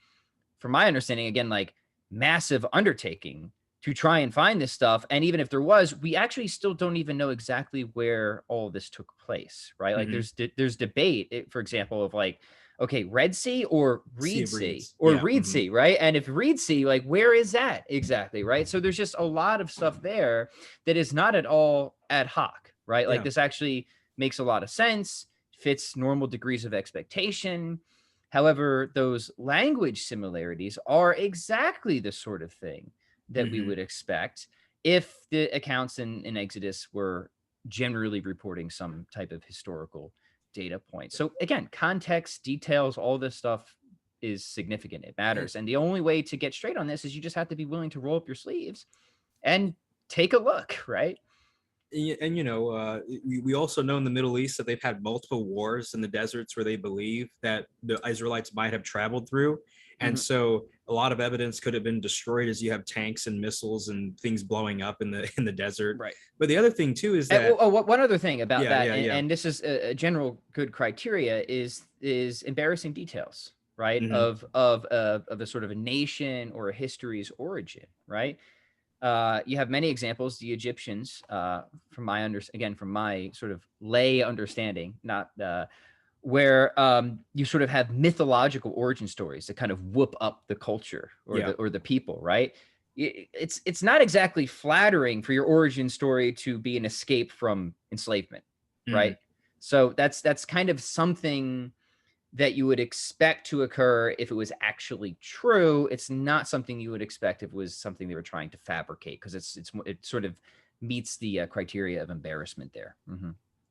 from my understanding, again, like massive undertaking to try and find this stuff. And even if there was, we actually still don't even know exactly where all of this took place, right? Like there's debate, for example, of like, okay, Red Sea or Reed Sea or Reed Sea, right? And if Reed Sea, like, where is that exactly, right? So there's just a lot of stuff there that is not at all ad hoc, right? Like this actually makes a lot of sense, fits normal degrees of expectation. However, those language similarities are exactly the sort of thing that we would expect if the accounts in Exodus were generally reporting some type of historical data point. So again, context, details, all this stuff is significant. It matters. And the only way to get straight on this is you just have to be willing to roll up your sleeves and take a look, right? And, we also know in the Middle East that they've had multiple wars in the deserts where they believe that the Israelites might have traveled through. And so a lot of evidence could have been destroyed as you have tanks and missiles and things blowing up in the desert. Right. But the other thing too is that one other thing about that, and this is a general good criteria, is embarrassing details, right? Of a sort of a nation or a history's origin, right? You have many examples. The Egyptians, from my sort of lay understanding, not where you sort of have mythological origin stories that kind of whoop up the culture or the people, right? It's not exactly flattering for your origin story to be an escape from enslavement, right? So that's kind of something that you would expect to occur if it was actually true. It's not something you would expect if it was something they were trying to fabricate, because it sort of meets the criteria of embarrassment there.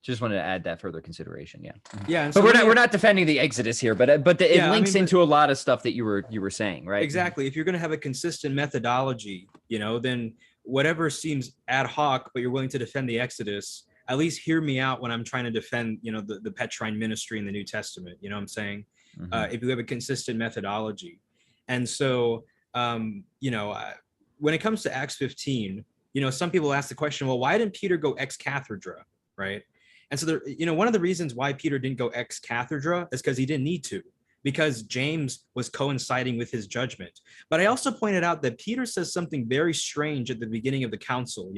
Just wanted to add that further consideration. Yeah. So we're not defending the Exodus here, but it links into a lot of stuff that you were saying, right? Exactly. If you're going to have a consistent methodology, then whatever seems ad hoc, but you're willing to defend the Exodus, at least hear me out when I'm trying to defend, the Petrine ministry in the New Testament. You know what I'm saying? If you have a consistent methodology. And so, when it comes to Acts 15, some people ask the question, well, why didn't Peter go ex cathedra, right? And so one of the reasons why Peter didn't go ex cathedra is because he didn't need to, because James was coinciding with his judgment. But I also pointed out that Peter says something very strange at the beginning of the council.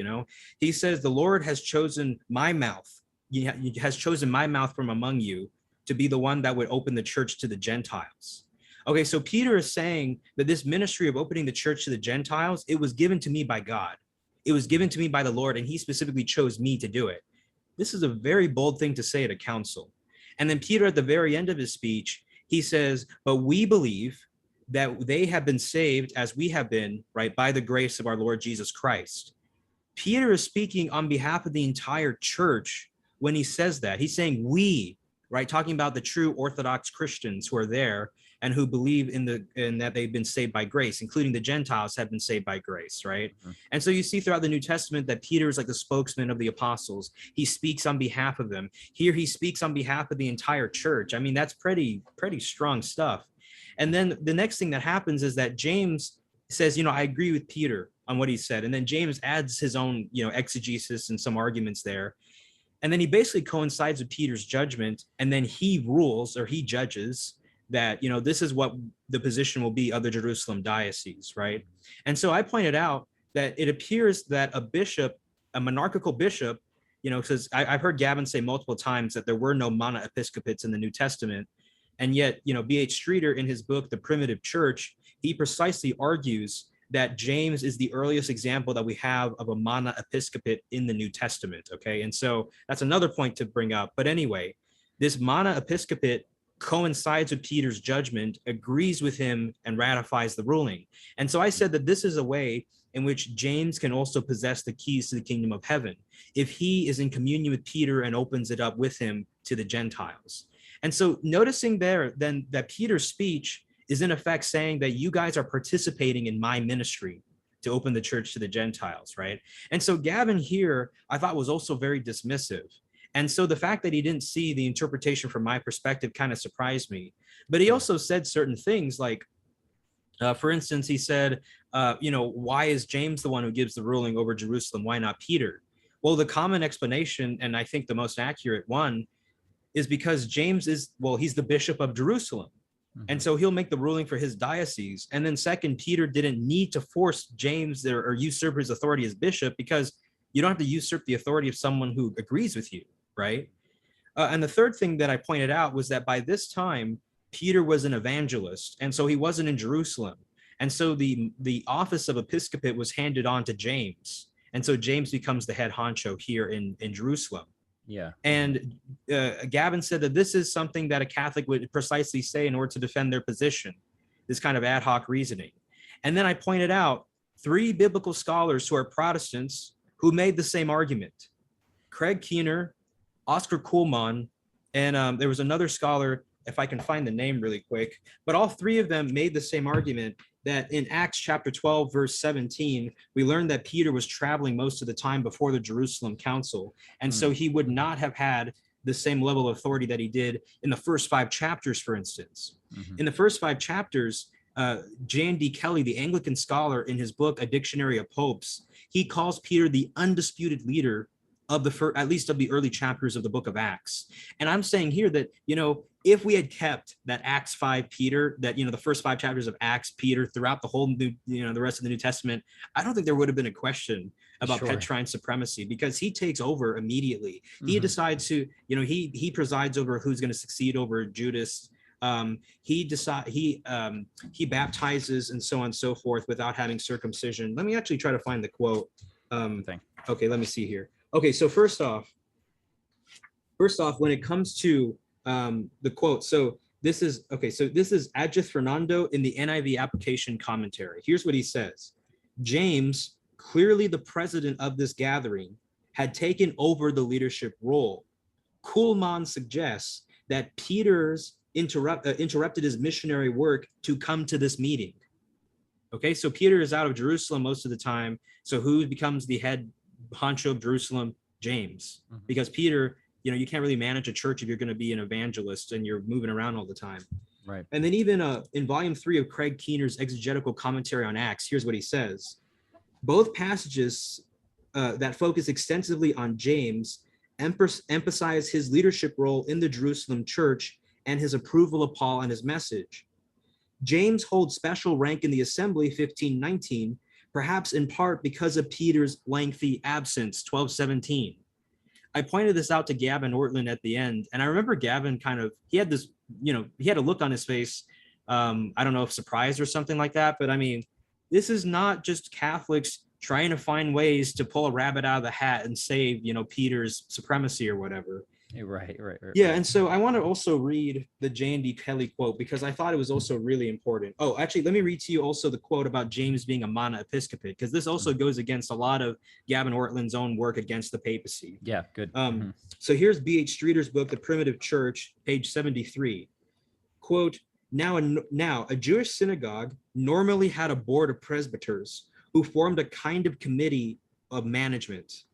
He says, the Lord has chosen my mouth. He has chosen my mouth from among you to be the one that would open the church to the Gentiles. Okay, so Peter is saying that this ministry of opening the church to the Gentiles, it was given to me by God. It was given to me by the Lord, and he specifically chose me to do it. This is a very bold thing to say at a council. And then Peter, at the very end of his speech, he says, but we believe that they have been saved as we have been, right, by the grace of our Lord Jesus Christ. Peter is speaking on behalf of the entire church when he says that. He's saying we, right, talking about the true Orthodox Christians who are there and who believe in that they've been saved by grace, including the Gentiles have been saved by grace, right? Mm-hmm. And so you see throughout the New Testament that Peter is like the spokesman of the apostles. He speaks on behalf of them. Here he speaks on behalf of the entire church. I mean, that's pretty strong stuff. And then the next thing that happens is that James says, I agree with Peter on what he said. And then James adds his own, exegesis and some arguments there. And then he basically coincides with Peter's judgment. And then he rules, or he judges, that, this is what the position will be of the Jerusalem diocese, right? And so I pointed out that it appears that a bishop, a monarchical bishop, because I've heard Gavin say multiple times that there were no monoepiscopates in the New Testament. And yet, B.H. Streeter, in his book, The Primitive Church, he precisely argues that James is the earliest example that we have of a monoepiscopate in the New Testament, okay? And so that's another point to bring up. But anyway, this monoepiscopate coincides with Peter's judgment, agrees with him, and ratifies the ruling. And so I said that this is a way in which James can also possess the keys to the kingdom of heaven if he is in communion with Peter and opens it up with him to the Gentiles. And so noticing there then that Peter's speech is in effect saying that you guys are participating in my ministry to open the church to the Gentiles, right? And so Gavin here, I thought, was also very dismissive. And so the fact that he didn't see the interpretation from my perspective kind of surprised me. But he also said certain things like, for instance, he said, why is James the one who gives the ruling over Jerusalem? Why not Peter? Well, the common explanation, and I think the most accurate one, is because James he's the bishop of Jerusalem. Mm-hmm. And so he'll make the ruling for his diocese. And then second, Peter didn't need to force James or usurp his authority as bishop, because you don't have to usurp the authority of someone who agrees with you, right? And the third thing that I pointed out was that by this time, Peter was an evangelist, and so he wasn't in Jerusalem. And so the office of episcopate was handed on to James. And so James becomes the head honcho here in Jerusalem. Yeah. And Gavin said that this is something that a Catholic would precisely say in order to defend their position, this kind of ad hoc reasoning. And then I pointed out 3 biblical scholars who are Protestants who made the same argument: Craig Keener, Oscar Kuhlmann, and there was another scholar, if I can find the name really quick, but all 3 of them made the same argument, that in Acts chapter 12, verse 17, we learned that Peter was traveling most of the time before the Jerusalem council. And so he would not have had the same level of authority that he did in the first 5 chapters, for instance. Mm-hmm. In the first 5 chapters, J.N.D. Kelly, the Anglican scholar, in his book, A Dictionary of Popes, he calls Peter the undisputed leader of at least of the early chapters of the book of Acts. And I'm saying here that, if we had kept that Acts 5 Peter, that, the first 5 chapters of Acts Peter throughout the whole new, the rest of the New Testament, I don't think there would have been a question about Petrine supremacy, because he takes over immediately. Mm-hmm. He decides to, he presides over who's going to succeed over Judas. He baptizes and so on and so forth without having circumcision. Let me actually try to find the quote. Okay, let me see here. Okay, so first off, when it comes to the quote, this is Adjeth Fernando in the NIV application commentary. Here's what he says: James, clearly the president of this gathering, had taken over the leadership role. Kuhlmann suggests that Peter's interrupted his missionary work to come to this meeting. Okay, so Peter is out of Jerusalem most of the time. So who becomes the head honcho of Jerusalem? James. Mm-hmm. Because Peter, you can't really manage a church if you're going to be an evangelist and you're moving around all the time. Right. And then even in volume 3 of Craig Keener's exegetical commentary on Acts, here's what he says: both passages that focus extensively on James emphasize his leadership role in the Jerusalem church and his approval of Paul and his message. James holds special rank in the assembly, 1519, perhaps in part because of Peter's lengthy absence, 1217. I pointed this out to Gavin Ortlund at the end, and I remember Gavin he had this, he had a look on his face I don't know if surprised or something like that, but I mean, this is not just Catholics trying to find ways to pull a rabbit out of the hat and save, Peter's supremacy or whatever. Right. Yeah, and so I want to also read the J.N.D. Kelly quote because I thought it was also really important. Oh, actually, let me read to you also the quote about James being a monoepiscopate, because this also goes against a lot of Gavin Ortlund's own work against the papacy. Yeah, good. So here's B.H. Streeter's book, The Primitive Church, page 73. Quote, now a Jewish synagogue normally had a board of presbyters who formed a kind of committee of management.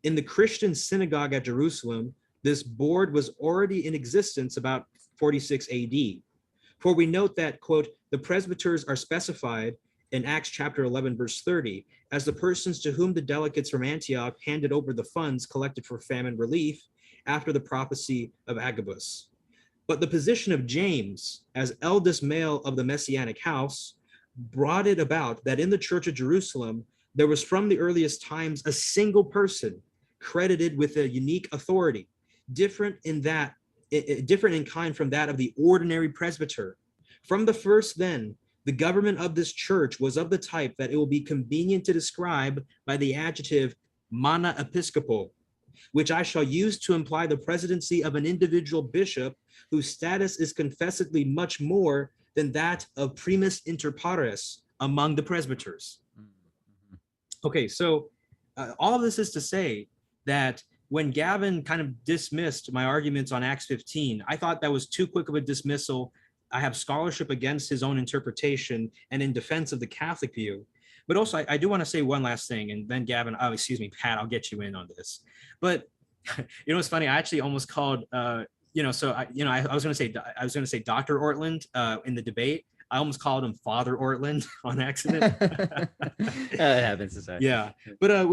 In the Christian synagogue at Jerusalem, this board was already in existence about 46 AD. For we note that, quote, the presbyters are specified in Acts chapter 11, verse 30, as the persons to whom the delegates from Antioch handed over the funds collected for famine relief after the prophecy of Agabus. But the position of James as eldest male of the Messianic house brought it about that in the church of Jerusalem, there was from the earliest times a single person credited with a unique authority, different in kind from that of the ordinary presbyter. From the first then, the government of this church was of the type that it will be convenient to describe by the adjective monoepiscopal, which I shall use to imply the presidency of an individual bishop whose status is confessedly much more than that of primus inter pares among the presbyters. Okay, so all of this is to say that when Gavin kind of dismissed my arguments on Acts 15, I thought that was too quick of a dismissal. I have scholarship against his own interpretation and in defense of the Catholic view. But also, I do want to say one last thing, and then Gavin, Pat, I'll get you in on this. But it's funny. I actually almost called, I was going to say Dr. Ortlund in the debate. I almost called him Father Ortlund on accident. It happens to say. Yeah, but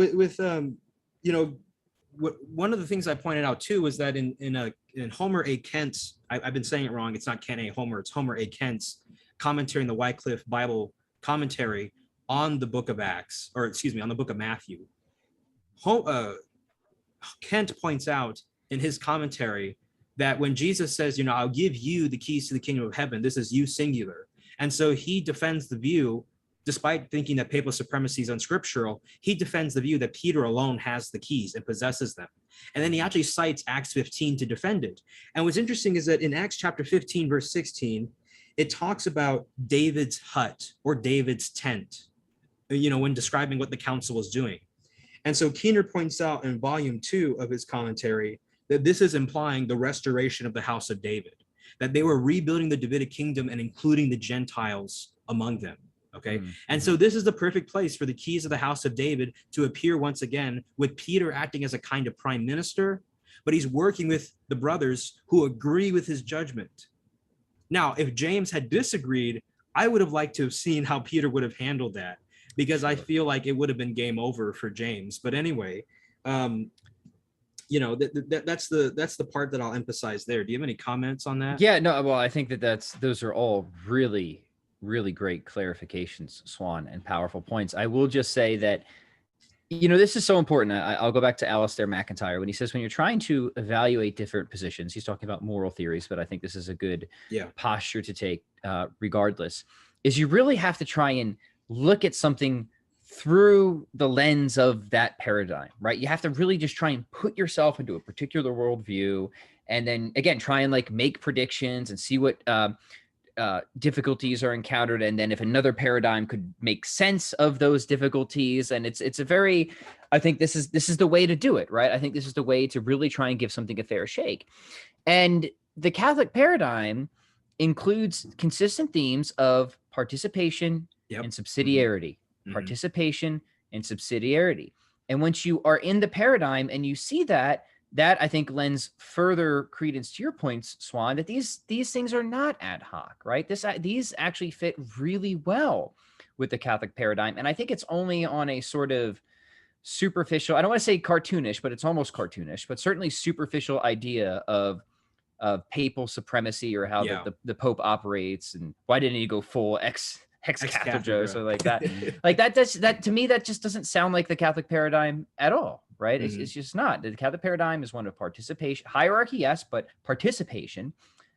one of the things I pointed out too was that in Homer A. Kent's, I've been saying it wrong. It's not Ken A. Homer. It's Homer A. Kent's commentary in the Wycliffe Bible commentary on the book of Acts, or excuse me, on the book of Matthew. Kent points out in his commentary that when Jesus says, I'll give you the keys to the kingdom of heaven, this is you singular. And so he defends the view, despite thinking that papal supremacy is unscriptural, he defends the view that Peter alone has the keys and possesses them. And then he actually cites Acts 15 to defend it. And what's interesting is that in Acts chapter 15, verse 16, it talks about David's hut or David's tent, when describing what the council was doing. And so Keener points out in volume 2 of his commentary that this is implying the restoration of the house of David, that they were rebuilding the Davidic kingdom and including the Gentiles among them. Okay. And so this is the perfect place for the keys of the house of David to appear once again, with Peter acting as a kind of prime minister, but he's working with the brothers who agree with his judgment. Now, if James had disagreed, I would have liked to have seen how Peter would have handled that, because I feel like it would have been game over for James. But anyway, that's the part that I'll emphasize there. Do you have any comments on that? Yeah, no, well, I think those are all really, really great clarifications, Swan, and powerful points. I will just say that, this is so important. I'll go back to Alistair McIntyre when he says, when you're trying to evaluate different positions, he's talking about moral theories, but I think this is a good posture to take regardless, is you really have to try and look at something through the lens of that paradigm, right? You have to really just try and put yourself into a particular worldview, and then again, try and make predictions and see what difficulties are encountered, and then if another paradigm could make sense of those difficulties. And it's a very, I think this is the way to do it, right? I think this is the way to really try and give something a fair shake. And the Catholic paradigm includes consistent themes of participation and subsidiarity, participation and subsidiarity. And once you are in the paradigm and you see that I think lends further credence to your points, Swan, that these things are not ad hoc, right? These actually fit really well with the Catholic paradigm. And I think it's only on a sort of superficial, I don't want to say cartoonish, but it's almost cartoonish, but certainly superficial idea of papal supremacy, or how the Pope operates, and why didn't he go full ex cathedra, so like that. That to me, that just doesn't sound like the Catholic paradigm at all, right? It's just not. The Catholic paradigm is one of participation, hierarchy, yes, but participation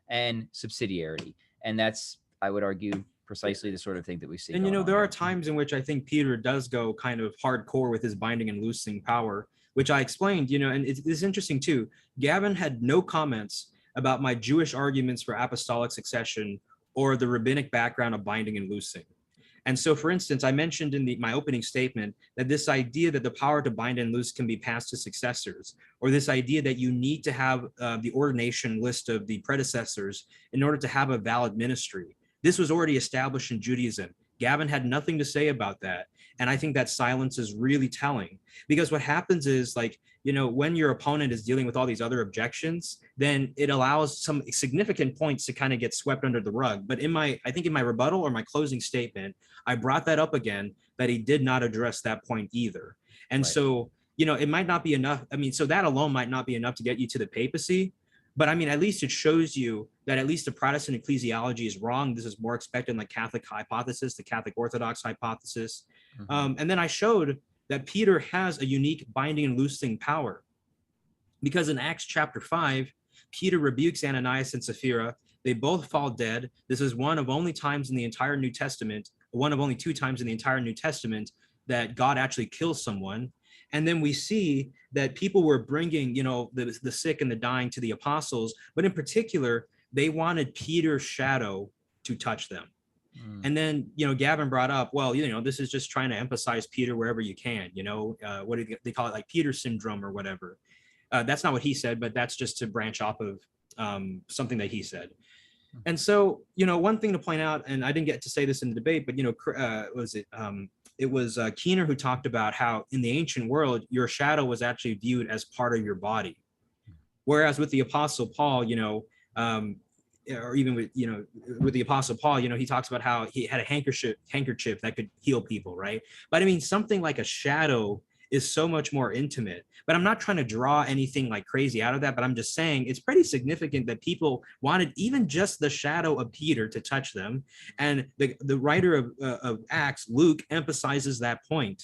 and subsidiarity. And that's, I would argue, precisely the sort of thing that we see. And, there are times in which I think Peter does go kind of hardcore with his binding and loosing power, which I explained, and it's interesting too. Gavin had no comments about my Jewish arguments for apostolic succession or the rabbinic background of binding and loosing. And so, for instance, I mentioned in my opening statement that this idea that the power to bind and loose can be passed to successors, or this idea that you need to have the ordination list of the predecessors in order to have a valid ministry. This was already established in Judaism. Gavin had nothing to say about that. And I think that silence is really telling, because what happens is, like, when your opponent is dealing with all these other objections, then it allows some significant points to kind of get swept under the rug. But I think in my rebuttal or my closing statement, I brought that up again, that he did not address that point either. And so, it might not be enough. I mean, so that alone might not be enough to get you to the papacy. But I mean, at least it shows you that at least the Protestant ecclesiology is wrong. This is more expected in the Catholic hypothesis, the Catholic Orthodox hypothesis. And then I showed that Peter has a unique binding and loosing power, because in Acts chapter 5, Peter rebukes Ananias and Sapphira. They both fall dead. This is one of only times in the entire New Testament, one of only 2 times in the entire New Testament that God actually kills someone. And then we see that people were bringing, the sick and the dying to the apostles, but in particular, they wanted Peter's shadow to touch them. And then, Gavin brought up, well, this is just trying to emphasize Peter wherever you can, what do they call it, like Peter syndrome or whatever. That's not what he said, but that's just to branch off of something that he said. And so, one thing to point out, and I didn't get to say this in the debate, but, it was Keener who talked about how in the ancient world, your shadow was actually viewed as part of your body. Whereas with the Apostle Paul, or even with the Apostle Paul, he talks about how he had a handkerchief that could heal people, right? But I mean, something like a shadow is so much more intimate. But I'm not trying to draw anything like crazy out of that, but I'm just saying it's pretty significant that people wanted even just the shadow of Peter to touch them. And the writer of Acts, Luke, emphasizes that point,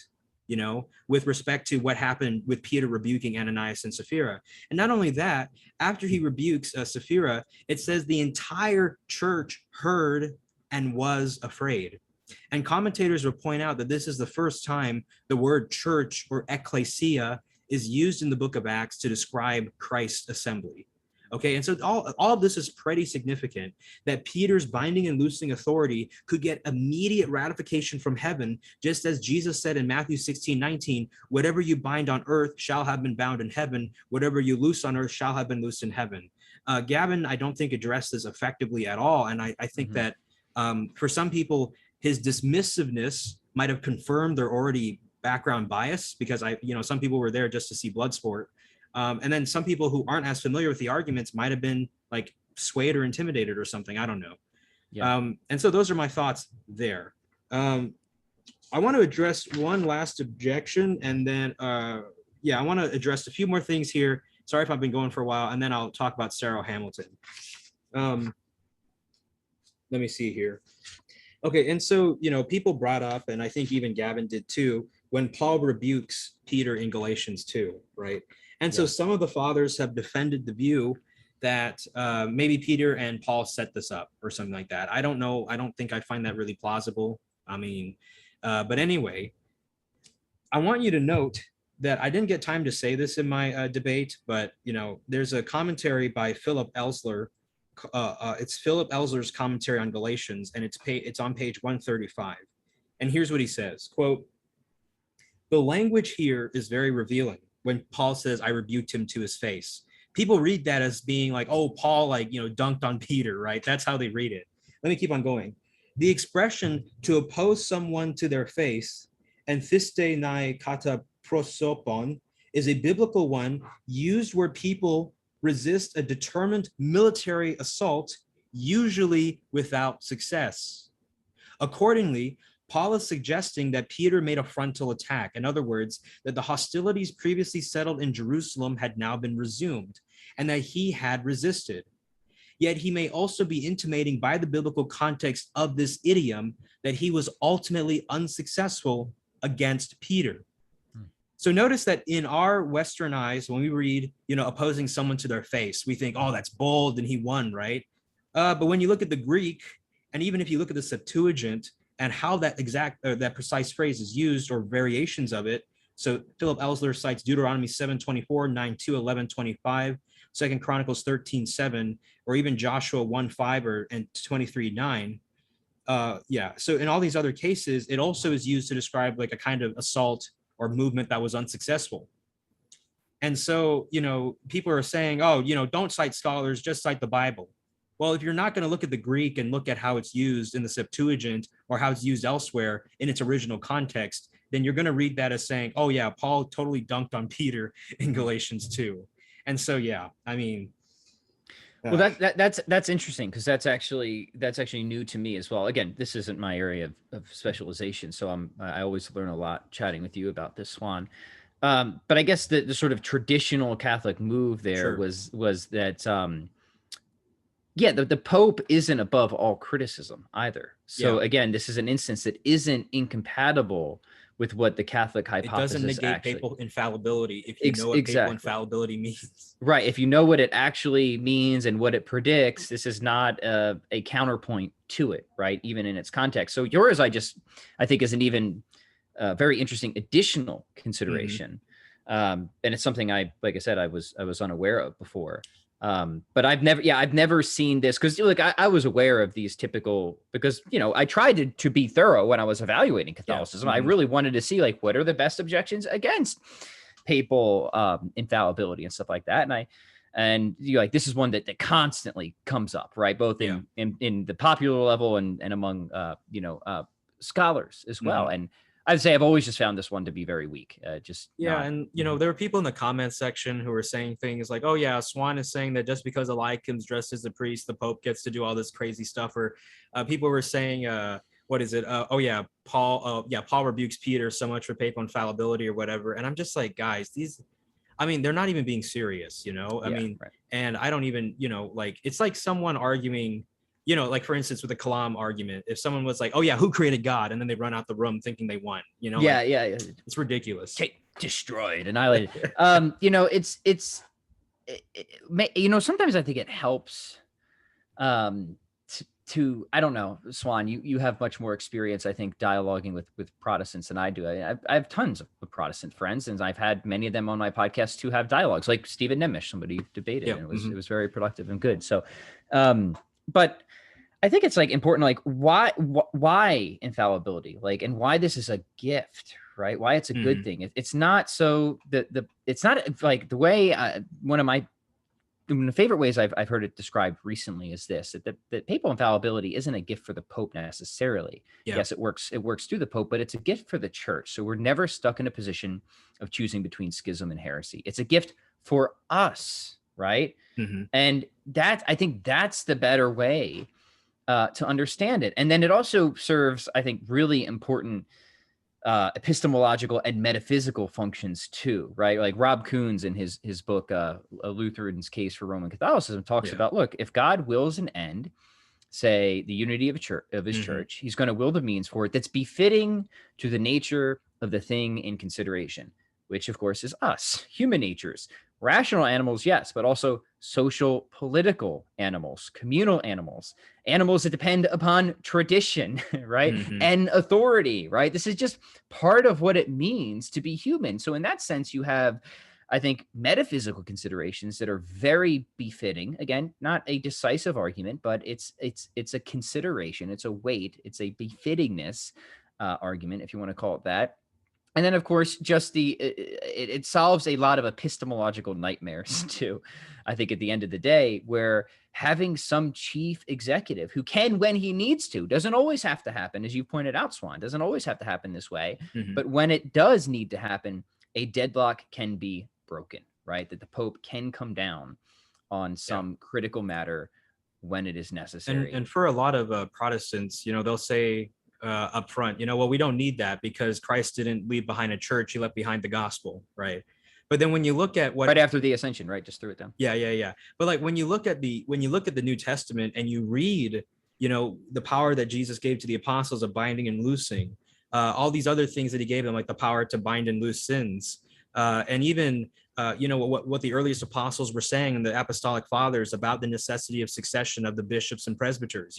with respect to what happened with Peter rebuking Ananias and Sapphira. And not only that, after he rebukes Sapphira, it says the entire church heard and was afraid. And commentators will point out that this is the first time the word church or ecclesia is used in the book of Acts to describe Christ's assembly. Okay, and so all of this is pretty significant, that Peter's binding and loosing authority could get immediate ratification from heaven, just as Jesus said in Matthew 16:19, whatever you bind on earth shall have been bound in heaven, whatever you loose on earth shall have been loosed in heaven. Gavin, I don't think addressed this effectively at all. And I think that for some people, his dismissiveness might have confirmed their already background bias, because some people were there just to see blood sport. And then some people who aren't as familiar with the arguments might have been like swayed or intimidated or something. I don't know. Yeah. And so those are my thoughts there. I want to address one last objection, and then I want to address a few more things here. Sorry if I've been going for a while, and then I'll talk about Sarah Hamilton. Let me see here. Okay, and so, people brought up, and I think even Gavin did too, when Paul rebukes Peter in Galatians 2, right? And so some of the fathers have defended the view that maybe Peter and Paul set this up or something like that. I don't know. I don't think I find that really plausible. I mean, but anyway, I want you to note that I didn't get time to say this in my debate, but, there's a commentary by Philip Elsler. It's Philip Elsler's commentary on Galatians, and it's on page 135. And here's what he says, quote, "The language here is very revealing. When Paul says, I rebuked him to his face, people read that as being like, oh, Paul, dunked on Peter, right? That's how they read it. Let me keep on going. The expression to oppose someone to their face, enthiste nai kata prosopon, is a biblical one used where people resist a determined military assault, usually without success. Accordingly, Paul is suggesting that Peter made a frontal attack. In other words, that the hostilities previously settled in Jerusalem had now been resumed, and that he had resisted. Yet he may also be intimating by the biblical context of this idiom that he was ultimately unsuccessful against Peter. So notice that in our Western eyes, when we read, opposing someone to their face, we think, oh, that's bold and he won, right? But when you look at the Greek, And even if you look at the Septuagint and how that that precise phrase is used, or variations of it. So Philip Elsler cites Deuteronomy 7:24, 9:2, 11:25, 2 Chronicles 13:7, or even Joshua 1:5 and 23:9. So in all these other cases, it also is used to describe like a kind of assault or movement that was unsuccessful. And so, people are saying, oh, don't cite scholars, just cite the Bible. Well, if you're not going to look at the Greek and look at how it's used in the Septuagint or how it's used elsewhere in its original context, then you're going to read that as saying, oh yeah, Paul totally dunked on Peter in Galatians 2. And so, yeah, I mean, well, that's interesting, because that's actually new to me as well. Again, this isn't my area of specialization, so I always learn a lot chatting with you about this, Swan. But I guess the sort of traditional Catholic move there was that the Pope isn't above all criticism either. So again, this is an instance that isn't incompatible with what the Catholic hypothesis It doesn't negate papal infallibility if you know what papal infallibility means. Right. If you know what it actually means and what it predicts, this is not a counterpoint to it, right? Even in its context. So yours, I think is an even very interesting additional consideration. And it's something like I said, I was unaware of before. But I've never seen this, because I was aware of these typical, because I tried to be thorough when I was evaluating Catholicism. I really wanted to see what are the best objections against papal infallibility and stuff like that. And this is one that constantly comes up, right? Both in the popular level and among scholars as well. And I'd say I've always just found this one to be very weak. And there were people in the comment section who were saying things like, "Oh yeah, Swan is saying that just because Eliakim's dressed as a priest, the Pope gets to do all this crazy stuff." Or people were saying, "What is it? Paul rebukes Peter so much for papal infallibility or whatever." And I'm just like, guys, they're not even being serious, Right. And I don't even, it's like someone arguing. For instance, with the Kalam argument, if someone was like, "Oh yeah, who created God?" and then they run out the room thinking they won, it's ridiculous. Destroyed, annihilated. Sometimes I think it helps to I don't know, Swan, you have much more experience, I think, dialoguing with Protestants than I do. I have tons of Protestant friends, and I've had many of them on my podcast who have dialogues, like Stephen Nemish, somebody debated, and it was very productive and good. So, but I think it's important, why infallibility, and why this is a gift, right? Why it's a good thing. It's not so it's not like the way one of the favorite ways I've heard it described recently is this, that papal infallibility isn't a gift for the Pope necessarily. Yeah. Yes, it works through the Pope, but it's a gift for the church. So we're never stuck in a position of choosing between schism and heresy. It's a gift for us, right? And I think that's the better way to understand it. And then it also serves, I think, really important epistemological and metaphysical functions too, right? Like Rob Koons in his book, A Lutheran's Case for Roman Catholicism, talks about, look, if God wills an end, say the unity of his church, he's going to will the means for it that's befitting to the nature of the thing in consideration, which of course is us, human natures. Rational animals, yes, but also social, political animals, communal animals that depend upon tradition, right? And authority, right? This is just part of what it means to be human. So in that sense, you have, I think, metaphysical considerations that are very befitting. Again, not a decisive argument, but it's a consideration, it's a weight, it's a befittingness argument, if you want to call it that. And then, of course, just it solves a lot of epistemological nightmares too, I think, at the end of the day, where having some chief executive who can, when he needs to, doesn't always have to happen, as you pointed out, Swan, doesn't always have to happen this way. But when it does need to happen, a deadlock can be broken, right? That the Pope can come down on some critical matter when it is necessary. And for a lot of Protestants, they'll say, up front, well, we don't need that because Christ didn't leave behind a church, he left behind the gospel, right? But then when you look at what right after the ascension, right, just threw it down. But when you look at the New Testament and you read the power that Jesus gave to the apostles of binding and loosing, all these other things that he gave them, like the power to bind and loose sins, and even what the earliest apostles were saying and the apostolic fathers about the necessity of succession of the bishops and presbyters,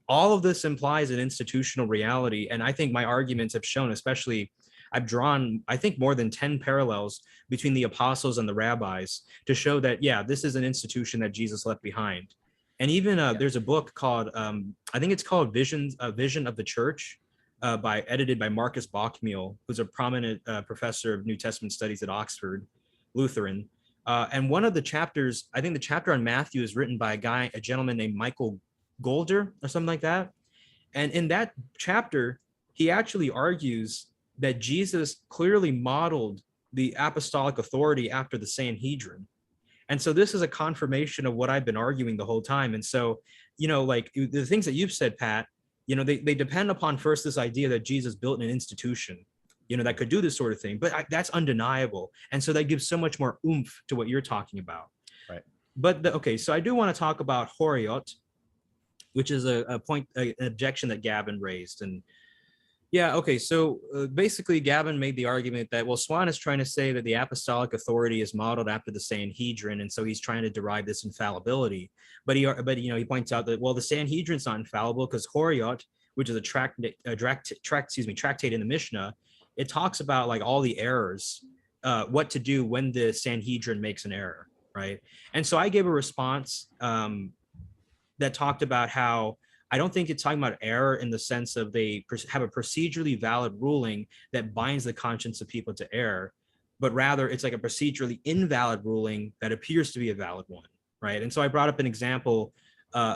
all of this implies an institutional reality. And I think my arguments have shown, especially I've drawn, I think, more than 10 parallels between the apostles and the rabbis to show that, yeah, this is an institution that Jesus left behind. And even there's a book called, I think it's called Vision of the Church, edited by Marcus Bachmiel, who's a prominent professor of New Testament studies at Oxford, Lutheran. And one of the chapters, I think the chapter on Matthew is written by a gentleman named Michael Golder or something like that. And in that chapter, he actually argues that Jesus clearly modeled the apostolic authority after the Sanhedrin. And so this is a confirmation of what I've been arguing the whole time. And so, like the things that you've said, Pat, they depend upon first this idea that Jesus built an institution, that could do this sort of thing. But that's undeniable. And so that gives so much more oomph to what you're talking about. Right. But so I do want to talk about Horiot, which is an objection that Gavin raised. And yeah, okay, so basically Gavin made the argument that, well, Swan is trying to say that the apostolic authority is modeled after the Sanhedrin, and so he's trying to derive this infallibility. But he points out that, well, the Sanhedrin's not infallible because Horiot, which is a tractate in the Mishnah, it talks about like all the errors, what to do when the Sanhedrin makes an error, right? And so I gave a response that talked about how I don't think it's talking about error in the sense of they have a procedurally valid ruling that binds the conscience of people to error, but rather it's like a procedurally invalid ruling that appears to be a valid one, right? And so I brought up an example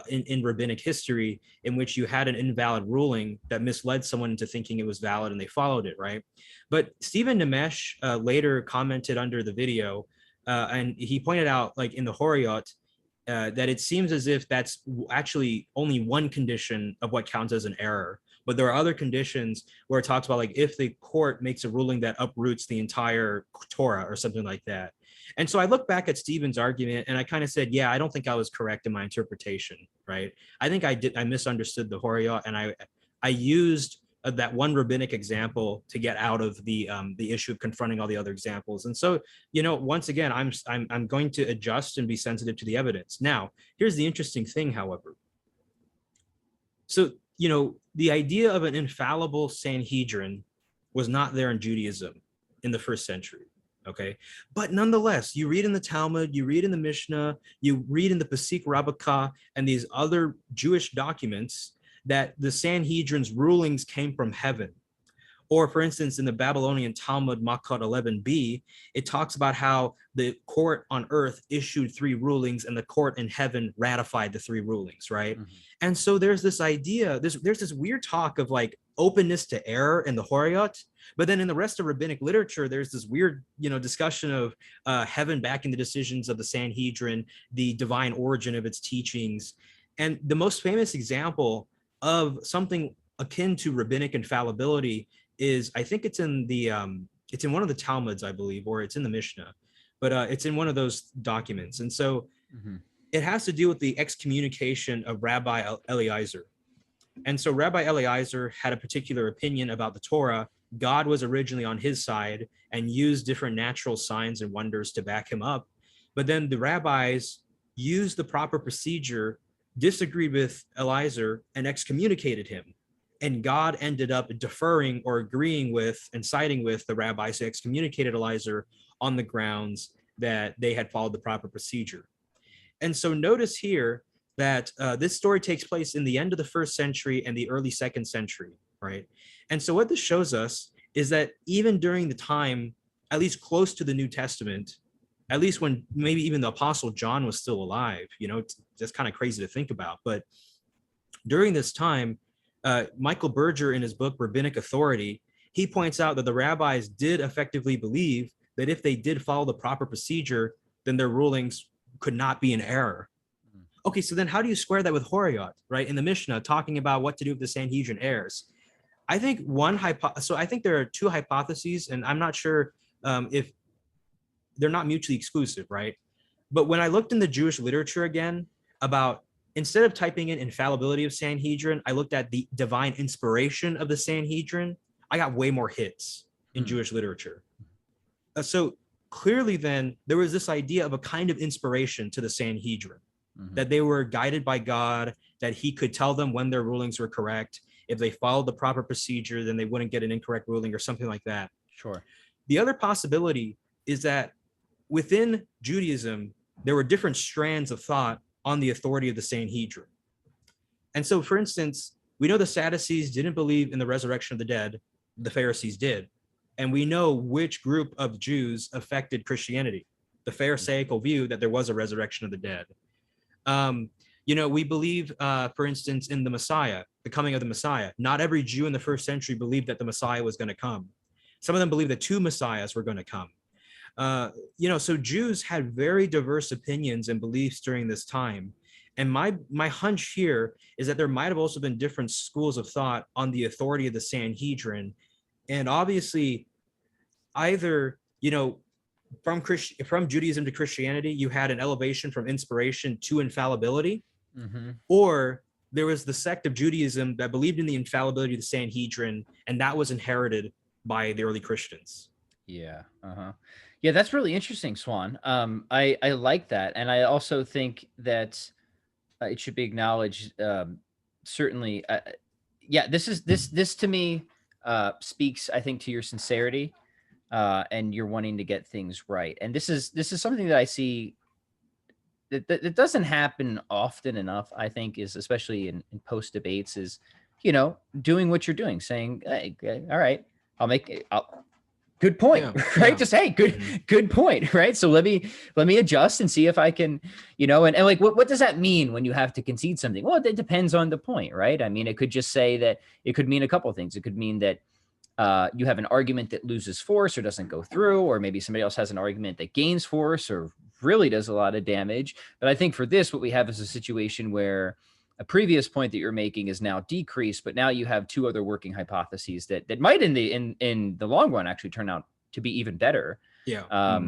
in rabbinic history in which you had an invalid ruling that misled someone into thinking it was valid and they followed it, right? But Stephen Nemesh later commented under the video and he pointed out, like in the Horiot, that it seems as if that's actually only one condition of what counts as an error. But there are other conditions where it talks about like if the court makes a ruling that uproots the entire Torah or something like that. And so I look back at Stephen's argument and I kind of said, yeah, I don't think I was correct in my interpretation, right? I think I misunderstood the Horiot, and I used that one rabbinic example to get out of the issue of confronting all the other examples. And so, once again, I'm going to adjust and be sensitive to the evidence. Now, here's the interesting thing, however. So, the idea of an infallible Sanhedrin was not there in Judaism in the first century. Okay, but nonetheless, you read in the Talmud, you read in the Mishnah, you read in the Pesach Rabbakah and these other Jewish documents that the Sanhedrin's rulings came from heaven. Or for instance, in the Babylonian Talmud Makot 11b, it talks about how the court on earth issued 3 rulings and the court in heaven ratified the 3 rulings, right? Mm-hmm. And so there's this idea, there's this weird talk of like openness to error in the Horiot, but then in the rest of rabbinic literature, there's this weird, discussion of heaven backing the decisions of the Sanhedrin, the divine origin of its teachings. And the most famous example of something akin to rabbinic infallibility is, I think it's in one of the Talmuds, I believe, or it's in the Mishnah, but it's in one of those documents. And so it has to do with the excommunication of Rabbi Eliezer. And so Rabbi Eliezer had a particular opinion about the Torah. God was originally on his side and used different natural signs and wonders to back him up. But then the rabbis used the proper procedure, disagreed with Eliezer, and excommunicated him. And God ended up deferring or agreeing with and siding with the rabbis who excommunicated Eliezer on the grounds that they had followed the proper procedure. And so notice here that this story takes place in the end of the 1st century and the early 2nd century, right? And so what this shows us is that even during the time, at least close to the New Testament, at least when maybe even the Apostle John was still alive, that's kind of crazy to think about. But during this time, Michael Berger, in his book Rabbinic Authority, he points out that the rabbis did effectively believe that if they did follow the proper procedure, then their rulings could not be in error. Okay, so then how do you square that with Horiot, right? In the Mishnah, talking about what to do if the Sanhedrin errs. I think I think there are 2 hypotheses, and I'm not sure if they're not mutually exclusive, right? But when I looked in the Jewish literature again about, instead of typing in infallibility of Sanhedrin, I looked at the divine inspiration of the Sanhedrin. I got way more hits in Jewish literature. So clearly then there was this idea of a kind of inspiration to the Sanhedrin. that they were guided by God, that he could tell them when their rulings were correct. If they followed the proper procedure, then they wouldn't get an incorrect ruling or something like that. Sure. The other possibility is that within Judaism, there were different strands of thought on the authority of the Sanhedrin. And so, for instance, we know the Sadducees didn't believe in the resurrection of the dead. The Pharisees did. And we know which group of Jews affected Christianity. The Pharisaical view that there was a resurrection of the dead. We believe, for instance, in the Messiah, the coming of the Messiah. Not every Jew in the first century believed that the Messiah was going to come. Some of them believed that two Messiahs were going to come. So Jews had very diverse opinions and beliefs during this time. And my hunch here is that there might have also been different schools of thought on the authority of the Sanhedrin. And obviously, either, from Judaism to Christianity, you had an elevation from inspiration to infallibility, or there was the sect of Judaism that believed in the infallibility of the Sanhedrin, and that was inherited by the early Christians. Yeah. Yeah, that's really interesting, Swan. I like that. And I also think that it should be acknowledged, certainly. This to me speaks, I think, to your sincerity and you're wanting to get things right. And this is something that I see that doesn't happen often enough, I think, is especially in post debates, is, doing what you're doing, saying, hey, all right, good point, right? Yeah. Just, hey, good point, right? So let me adjust and see if I can, and like, what does that mean when you have to concede something? Well, it depends on the point, right? I mean, it could just say that it could mean a couple of things. It could mean that you have an argument that loses force or doesn't go through, or maybe somebody else has an argument that gains force or really does a lot of damage. But I think for this, what we have is a situation where a previous point that you're making is now decreased, but now you have two other working hypotheses that might in the long run actually turn out to be even better. Yeah.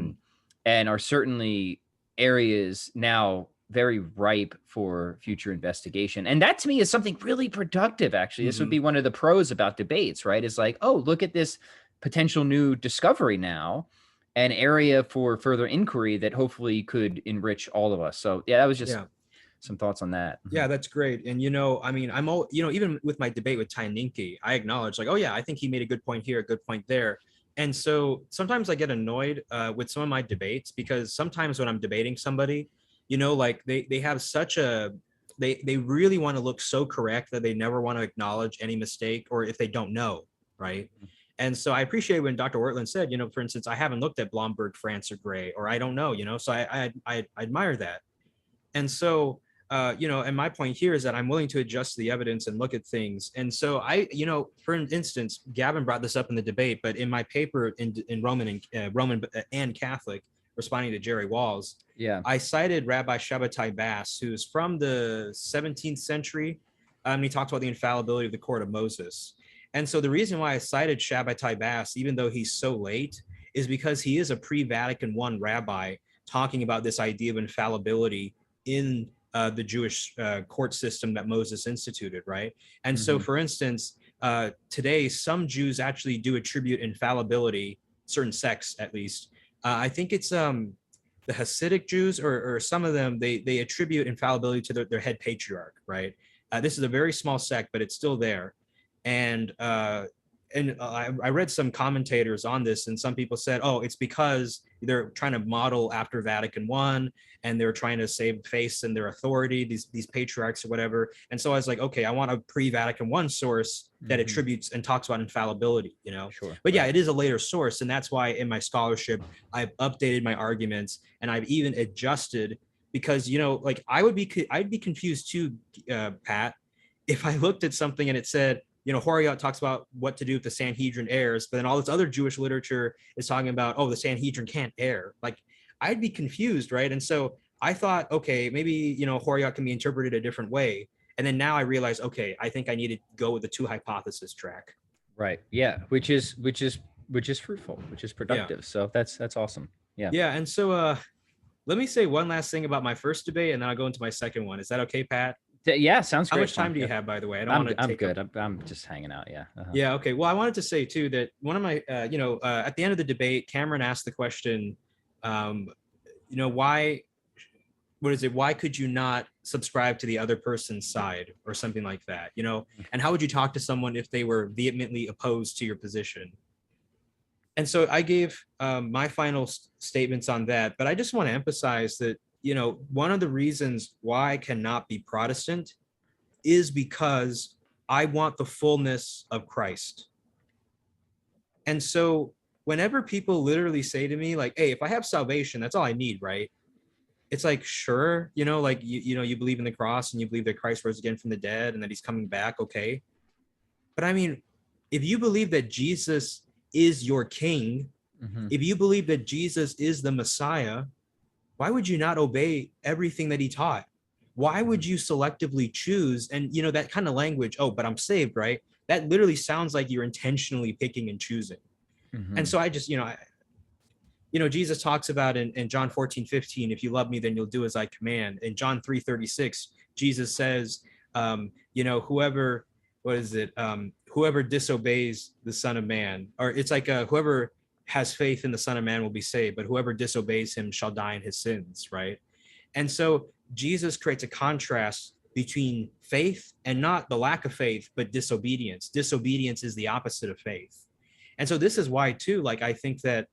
And are certainly areas now very ripe for future investigation. And that to me is something really productive, actually. This would be one of the pros about debates, right? It's like, oh, look at this potential new discovery now, an area for further inquiry that hopefully could enrich all of us. So yeah, that was just some thoughts on that. Yeah, that's great. And, I'm all, even with my debate with Ty Ninke, I acknowledge like, oh yeah, I think he made a good point here, a good point there. And so sometimes I get annoyed with some of my debates, because sometimes when I'm debating somebody, like they have such they really want to look so correct that they never want to acknowledge any mistake, or if they don't know, right? And so I appreciate when Dr. Ortlund said, for instance, I haven't looked at Blomberg, France, or Gray, or I don't know, so I admire that. And so, and my point here is that I'm willing to adjust the evidence and look at things. And so for instance, Gavin brought this up in the debate, but in my paper in Roman and Catholic, responding to Jerry Walls, I cited Rabbi Shabbatai Bass, who's from the 17th century. He talks about the infallibility of the court of Moses. And so the reason why I cited Shabbatai Bass, even though he's so late, is because he is a pre-Vatican I rabbi talking about this idea of infallibility in the Jewish court system that Moses instituted, right? And so, for instance, today, some Jews actually do attribute infallibility, certain sects at least. I think it's the Hasidic Jews, or some of them, they attribute infallibility to their head patriarch, right? This is a very small sect, but it's still there. And I read some commentators on this, and some people said, oh, it's because they're trying to model after Vatican I, and they're trying to save face and their authority, these patriarchs or whatever. And so I was like, okay, I want a pre-Vatican I source that attributes and talks about infallibility, Sure. But yeah, it is a later source. And that's why in my scholarship, I've updated my arguments, and I've even adjusted, because, like I'd be confused too, Pat, if I looked at something and it said, Horiot talks about what to do if the Sanhedrin errs, but then all this other Jewish literature is talking about, oh, the Sanhedrin can't err. Like, I'd be confused, right? And so I thought, okay, maybe, Horiot can be interpreted a different way. And then now I realized, okay, I think I need to go with the two hypothesis track. Right. Yeah. Which is fruitful, which is productive. Yeah. So that's awesome. Yeah. Yeah. And so let me say one last thing about my first debate, and then I'll go into my second one. Is that okay, Pat? Yeah, sounds great. How much time do you have, by the way? I'm good. I'm just hanging out. Yeah. Yeah. Okay. Well, I wanted to say too that one of my, at the end of the debate, Cameron asked the question, why what is it? Why could you not subscribe to the other person's side or something like that? You know, and how would you talk to someone if they were vehemently opposed to your position? And so I gave my final statements on that, but I just want to emphasize that, you know, one of the reasons why I cannot be Protestant is because I want the fullness of Christ. And so whenever people literally say to me like, hey, if I have salvation, that's all I need, right? It's like, sure, you know, like, you know, you believe in the cross and you believe that Christ rose again from the dead and that he's coming back. Okay. But I mean, if you believe that Jesus is your king, if you believe that Jesus is the Messiah, why would you not obey everything that he taught? Why would you selectively choose? And, you know, that kind of language, oh, but I'm saved, right? That literally sounds like you're intentionally picking and choosing. And so I just, you know, Jesus talks about in John 14:15, if you love me, then you'll do as I command. In John 3:36, Jesus says, you know, whoever disobeys the Son of Man, or it's like whoever has faith in the Son of Man will be saved, but whoever disobeys him shall die in his sins, right? And so Jesus creates a contrast between faith and not the lack of faith, but disobedience. Disobedience is the opposite of faith. And so this is why too, like, I think that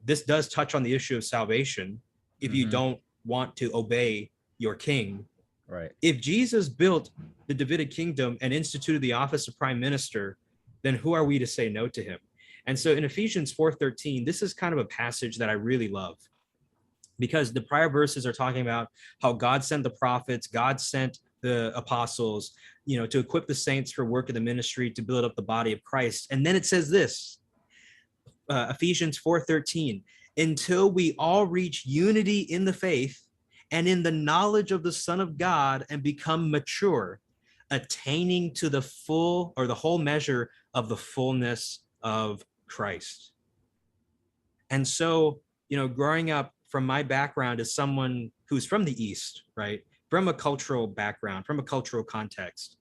this does touch on the issue of salvation. If you don't want to obey your king, right? If Jesus built the Davidic kingdom and instituted the office of prime minister, then who are we to say no to him? And so in Ephesians 4:13, this is kind of a passage that I really love, because the prior verses are talking about how God sent the prophets, God sent the apostles, you know, to equip the saints for work of the ministry, to build up the body of Christ. And then it says this, Ephesians 4:13, until we all reach unity in the faith and in the knowledge of the Son of God and become mature, attaining to the full or the whole measure of the fullness of Christ. And so, you know, growing up from my background as someone who's from the East, right, from a cultural background, from a cultural context,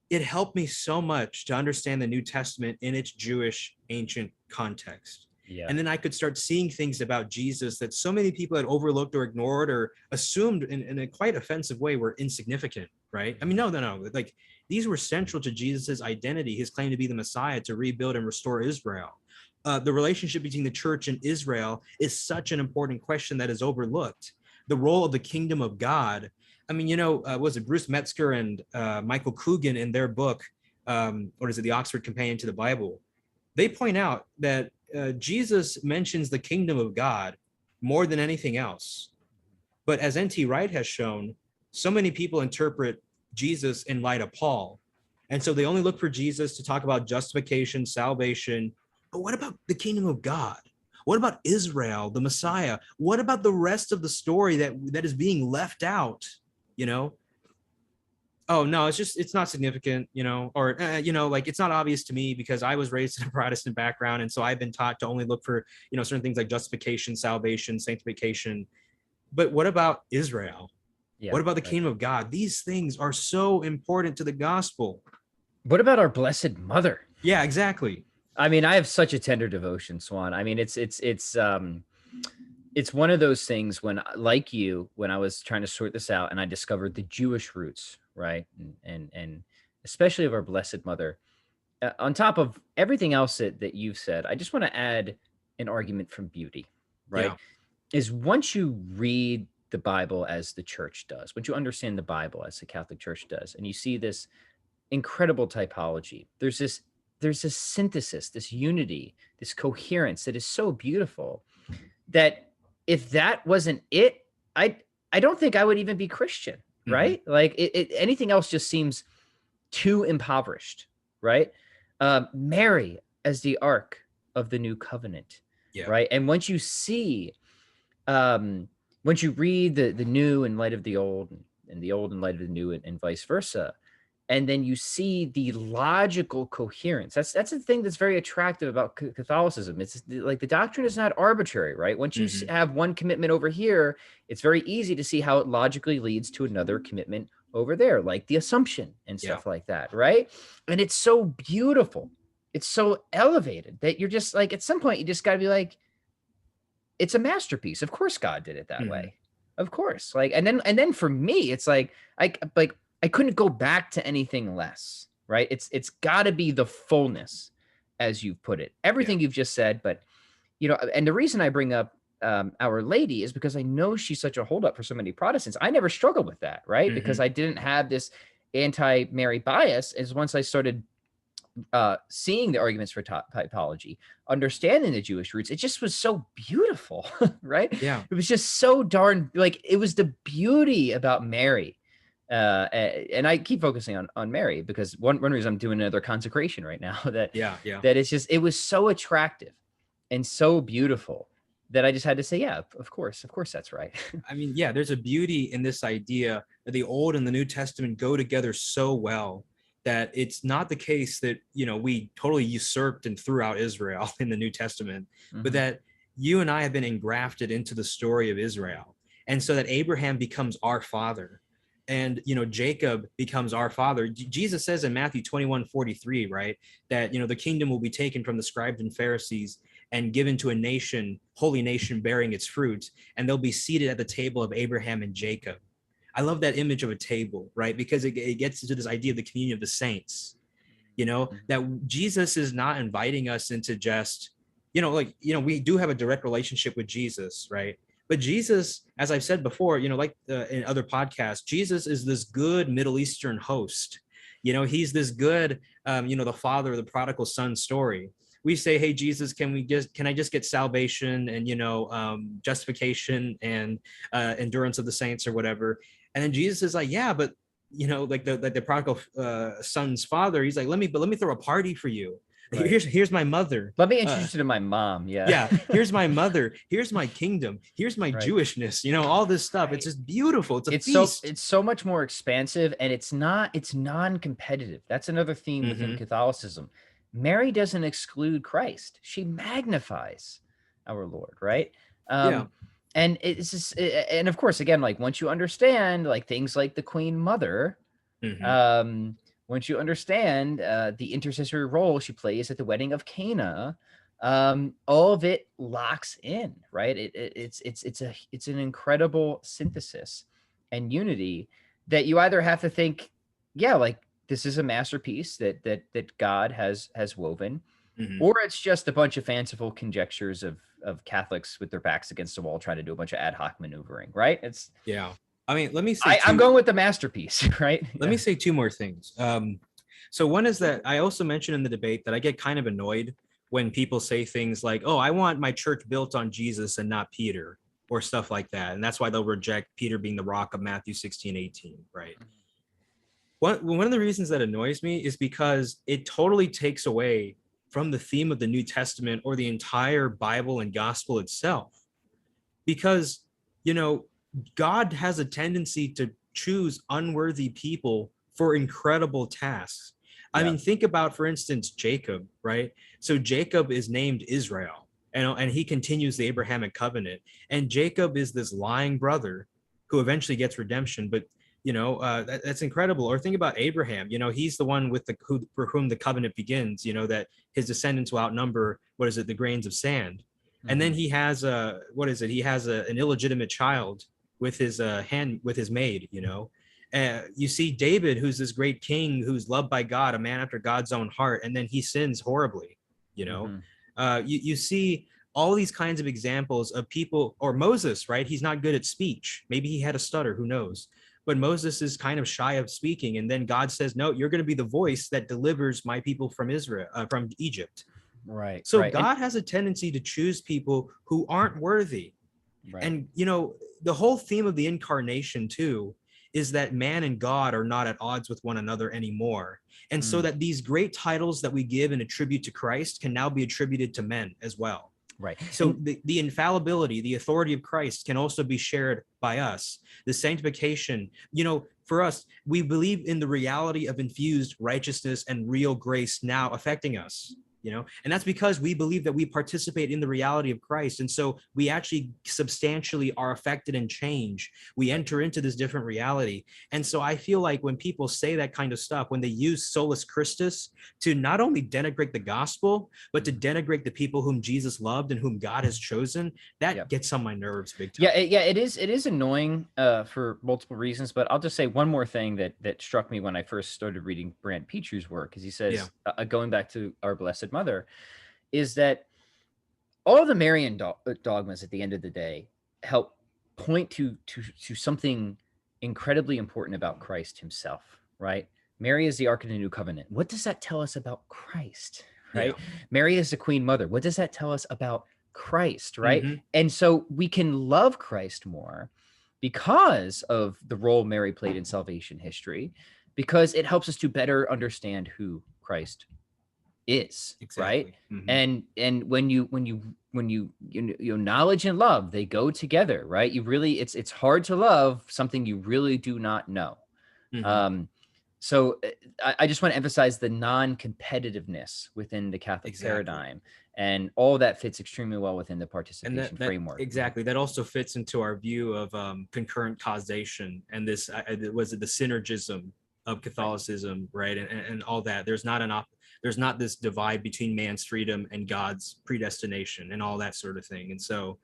it helped me so much to understand the New Testament in its Jewish ancient context. Yeah. And then I could start seeing things about Jesus that so many people had overlooked or ignored or assumed in a quite offensive way were insignificant, right? I mean, no. Like, these were central to Jesus's identity, his claim to be the Messiah, to rebuild and restore Israel. The relationship between the church and Israel is such an important question that is overlooked. The role of the kingdom of God. I mean, you know, was it Bruce Metzger and Michael Coogan in their book, the Oxford Companion to the Bible? They point out that Jesus mentions the kingdom of God more than anything else. But as N.T. Wright has shown, so many people interpret Jesus in light of Paul. And so they only look for Jesus to talk about justification, salvation. But what about the kingdom of God? What about Israel, the Messiah? What about the rest of the story that is being left out, you know? Oh, no, it's not significant, you know, or, you know, like, it's not obvious to me because I was raised in a Protestant background. And so I've been taught to only look for, you know, certain things like justification, salvation, sanctification. But what about Israel? Yeah, what about the kingdom of God? These things are so important to the gospel. What about our Blessed Mother? Yeah, exactly. I mean, I have such a tender devotion, Swan. I mean, it's one of those things when, like you, when I was trying to sort this out and I discovered the Jewish roots, right? And especially of our Blessed Mother, on top of everything else that you've said, I just want to add an argument from beauty, right? Yeah. Is once you read the Bible as the church does, once you understand the Bible as the Catholic Church does, and you see this incredible typology, there's this synthesis, this unity, this coherence that is so beautiful that if that wasn't it, I don't think I would even be Christian, right? Mm-hmm. Like anything else just seems too impoverished, right? Mary as the Ark of the New Covenant, yeah. Right? And once you see, once you read the new in light of the old and the old in light of the new and vice versa, and then you see the logical coherence. That's the thing that's very attractive about Catholicism. It's like the doctrine is not arbitrary, right? Once you have one commitment over here, it's very easy to see how it logically leads to another commitment over there, like the Assumption and stuff like that, right? And it's so beautiful. It's so elevated that you're just like, at some point, you just got to be like, it's a masterpiece. Of course God did it that way. Of course. Like, and then for me, it's like I couldn't go back to anything less, right? It's gotta be the fullness, as you've put it. Everything you've just said, but you know, and the reason I bring up Our Lady is because I know she's such a holdup for so many Protestants. I never struggled with that, right? Because I didn't have this anti-Mary bias. As once I started seeing the arguments for typology, understanding the Jewish roots, it just was so beautiful, right? Yeah. It was just so darn, like, it was the beauty about Mary. And I keep focusing on Mary because one reason I'm doing another consecration right now, that it's just, it was so attractive and so beautiful that I just had to say, yeah, of course that's right. I mean, yeah, there's a beauty in this idea that the Old and the New Testament go together so well that it's not the case that, you know, we totally usurped and threw out Israel in the New Testament, but that you and I have been engrafted into the story of Israel. And so that Abraham becomes our father. And, you know, Jacob becomes our father. Jesus says in Matthew 21:43, right, that, you know, the kingdom will be taken from the scribes and Pharisees and given to a nation, holy nation bearing its fruits, and they'll be seated at the table of Abraham and Jacob. I love that image of a table, right? Because it gets into this idea of the communion of the saints, you know, that Jesus is not inviting us into just, you know, like, you know, we do have a direct relationship with Jesus, right? But Jesus, as I've said before, you know, like in other podcasts, Jesus is this good Middle Eastern host. You know, he's this good, you know, the father of the prodigal son story. We say, hey, Jesus, can I just get salvation and, you know, justification and endurance of the saints or whatever. And then Jesus is like, yeah, but, you know, like the prodigal son's father, he's like, let me throw a party for you. Right. Here's my mother. Let me introduce you to my mom. Yeah. Here's my mother. Here's my kingdom. Here's my Jewishness. You know, all this stuff. It's just beautiful. It's a feast. It's so much more expansive, and it's non-competitive. That's another theme within Catholicism. Mary doesn't exclude Christ. She magnifies our Lord, right? And it's just, and of course, again, like once you understand like things like the Queen Mother, once you understand the intercessory role she plays at the wedding of Cana, all of it locks in, right? It's an incredible synthesis and unity that you either have to think, yeah, like this is a masterpiece that God has woven, or it's just a bunch of fanciful conjectures of Catholics with their backs against the wall trying to do a bunch of ad hoc maneuvering, right? I mean, let me say I'm going with the masterpiece, right? Let me say two more things. So one is that I also mentioned in the debate that I get kind of annoyed when people say things like, oh, I want my church built on Jesus and not Peter, or stuff like that. And that's why they'll reject Peter being the rock of Matthew 16:18, right? One of the reasons that annoys me is because it totally takes away from the theme of the New Testament or the entire Bible and gospel itself. Because, you know, God has a tendency to choose unworthy people for incredible tasks. I mean, think about, for instance, Jacob, right? So Jacob is named Israel, and he continues the Abrahamic covenant. And Jacob is this lying brother who eventually gets redemption. But, you know, that's incredible. Or think about Abraham. You know, he's the one for whom the covenant begins, you know, that his descendants will outnumber, the grains of sand. And then he has he has an illegitimate child with his maid, you know. You see David, who's this great king who's loved by God, a man after God's own heart, and then he sins horribly, you know. You see all these kinds of examples of people, or Moses, right? He's not good at speech. Maybe he had a stutter, who knows? But Moses is kind of shy of speaking, and then God says, no, you're going to be the voice that delivers my people from Egypt. Right. So God has a tendency to choose people who aren't worthy. Right. And, you know, the whole theme of the incarnation too is that man and God are not at odds with one another anymore. And so that these great titles that we give and attribute to Christ can now be attributed to men as well. Right. So the infallibility, the authority of Christ can also be shared by us. The sanctification, you know, for us, we believe in the reality of infused righteousness and real grace now affecting us. and that's because we believe that we participate in the reality of Christ. And so we actually substantially are affected and change. We enter into this different reality. And so I feel like when people say that kind of stuff, when they use solus Christus to not only denigrate the gospel, but to denigrate the people whom Jesus loved and whom God has chosen, that gets on my nerves big time. Yeah, it is annoying for multiple reasons, but I'll just say one more thing that struck me when I first started reading Brant Pietru's work, because he says, going back to Our Blessed Mother, is that all the Marian dogmas at the end of the day help point to something incredibly important about Christ himself, right? Mary is the Ark of the New Covenant. What does that tell us about Christ, right? Yeah. Mary is the Queen Mother. What does that tell us about Christ, right? Mm-hmm. And so we can love Christ more because of the role Mary played in salvation history, because it helps us to better understand who Christ is, right? Mm-hmm. And when you knowledge and love, they go together, right? You really, it's hard to love something you really do not know. Mm-hmm. So I just want to emphasize the non-competitiveness within the Catholic paradigm, and all that fits extremely well within the participation framework. Exactly. That also fits into our view of concurrent causation and this was it the synergism of Catholicism, right? And all that. There's not this divide between man's freedom and God's predestination and all that sort of thing. And so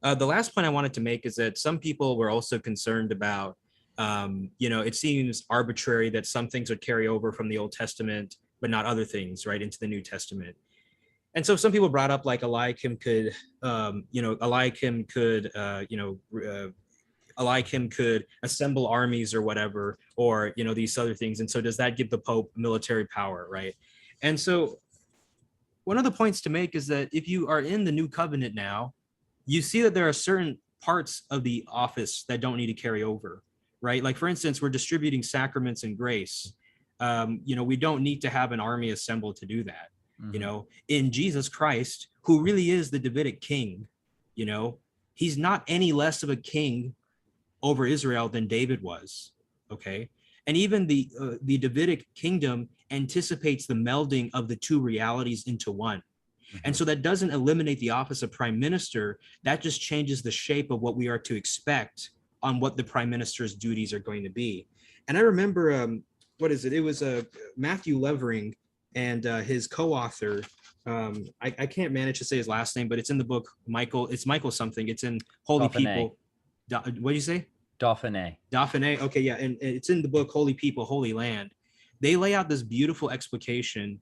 the last point I wanted to make is that some people were also concerned about, it seems arbitrary that some things would carry over from the Old Testament, but not other things, right, into the New Testament. And so some people brought up like Eliakim could assemble armies or whatever, or, these other things. And so does that give the Pope military power, right? And so one of the points to make is that if you are in the New Covenant now, you see that there are certain parts of the office that don't need to carry over, right? Like, for instance, we're distributing sacraments and grace. We don't need to have an army assembled to do that. Mm-hmm. In Jesus Christ, who really is the Davidic king, he's not any less of a king over Israel than David was, okay? And even the Davidic kingdom anticipates the melding of the two realities into one. Mm-hmm. And so that doesn't eliminate the office of prime minister. That just changes the shape of what we are to expect on what the prime minister's duties are going to be. And I remember, it was Matthew Levering and his co-author, I can't manage to say his last name, but it's in the book, it's Michael something. It's in Holy Dauphiné. People. What do you say? Dauphiné. Okay, yeah, and it's in the book Holy People, Holy Land. They lay out this beautiful explication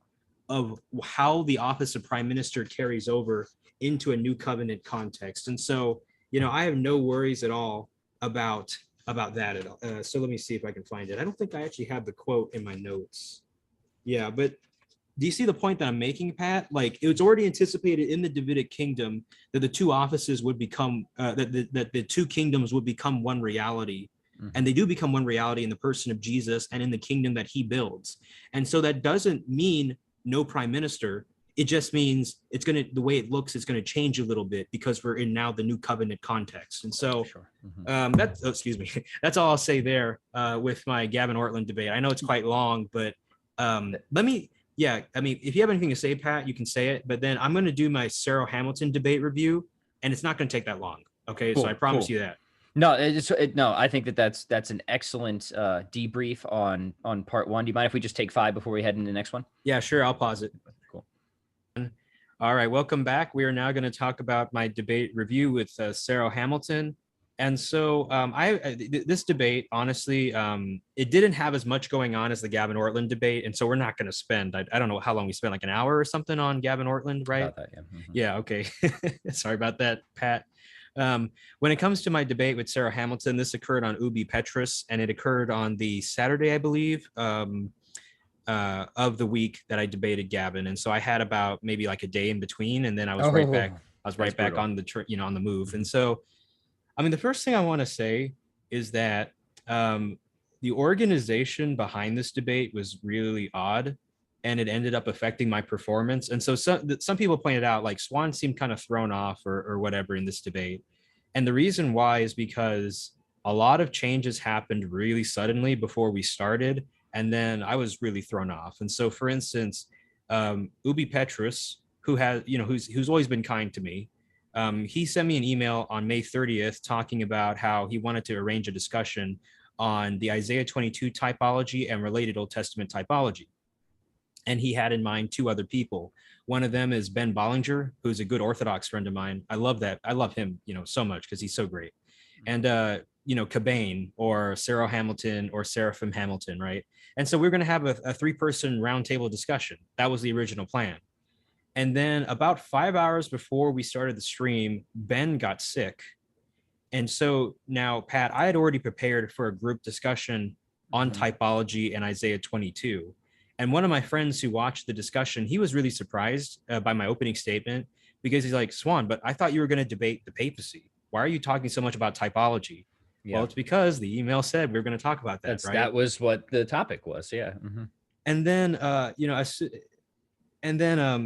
of how the office of prime minister carries over into a new covenant context. And so, I have no worries at all about that at all. So let me see if I can find it. I don't think I actually have the quote in my notes. Yeah, but do you see the point that I'm making, Pat? Like, it was already anticipated in the Davidic kingdom that the two offices would become, that the two kingdoms would become one reality. Mm-hmm. And they do become one reality in the person of Jesus and in the kingdom that he builds. And so that doesn't mean no prime minister. It just means the way it looks, it's going to change a little bit because we're in now the new covenant context. And so mm-hmm. That's all I'll say there with my Gavin Ortlund debate. I know it's quite long, but if you have anything to say, Pat, you can say it, but then I'm going to do my Sarah Hamilton debate review, and it's not going to take that long. Okay. Cool, so I promise you that. No, I think that's an excellent debrief on part one. Do you mind if we just take 5 before we head into the next one? Yeah, sure. I'll pause it. Cool. All right. Welcome back. We are now going to talk about my debate review with Sarah Hamilton. And so this debate, honestly, it didn't have as much going on as the Gavin Ortlund debate. And so we're not going to spend, I don't know how long we spent, like an hour or something on Gavin Ortlund, right? About that, yeah. Mm-hmm. Yeah. Okay. Sorry about that, Pat. When it comes to my debate with Sarah Hamilton, this occurred on Ubi Petrus, and it occurred on the Saturday, I believe, of the week that I debated Gavin. And so I had about maybe like a day in between, and then I was right back. I was right back brutal. On the move. And so, I mean, the first thing I want to say is that the organization behind this debate was really odd, and it ended up affecting my performance. And so some people pointed out, like, Swan seemed kind of thrown off or whatever in this debate. And the reason why is because a lot of changes happened really suddenly before we started, and then I was really thrown off. And so, for instance, Ubi Petrus, who has, who's always been kind to me. He sent me an email on May 30th talking about how he wanted to arrange a discussion on the Isaiah 22 typology and related Old Testament typology. And he had in mind 2 other people. One of them is Ben Bollinger, who's a good Orthodox friend of mine. I love him, so much because he's so great. And, Cabane or Sarah Hamilton or Seraphim Hamilton, right? And so we're going to have a 3-person roundtable discussion. That was the original plan. And then about 5 hours before we started the stream, Ben got sick. And so now, Pat, I had already prepared for a group discussion on typology and Isaiah 22. And one of my friends who watched the discussion, he was really surprised by my opening statement, because he's like, Swan, but I thought you were going to debate the papacy. Why are you talking so much about typology? Yeah. Well, it's because the email said we were going to talk about that, right? That was what the topic was. Yeah. Mm-hmm. And then,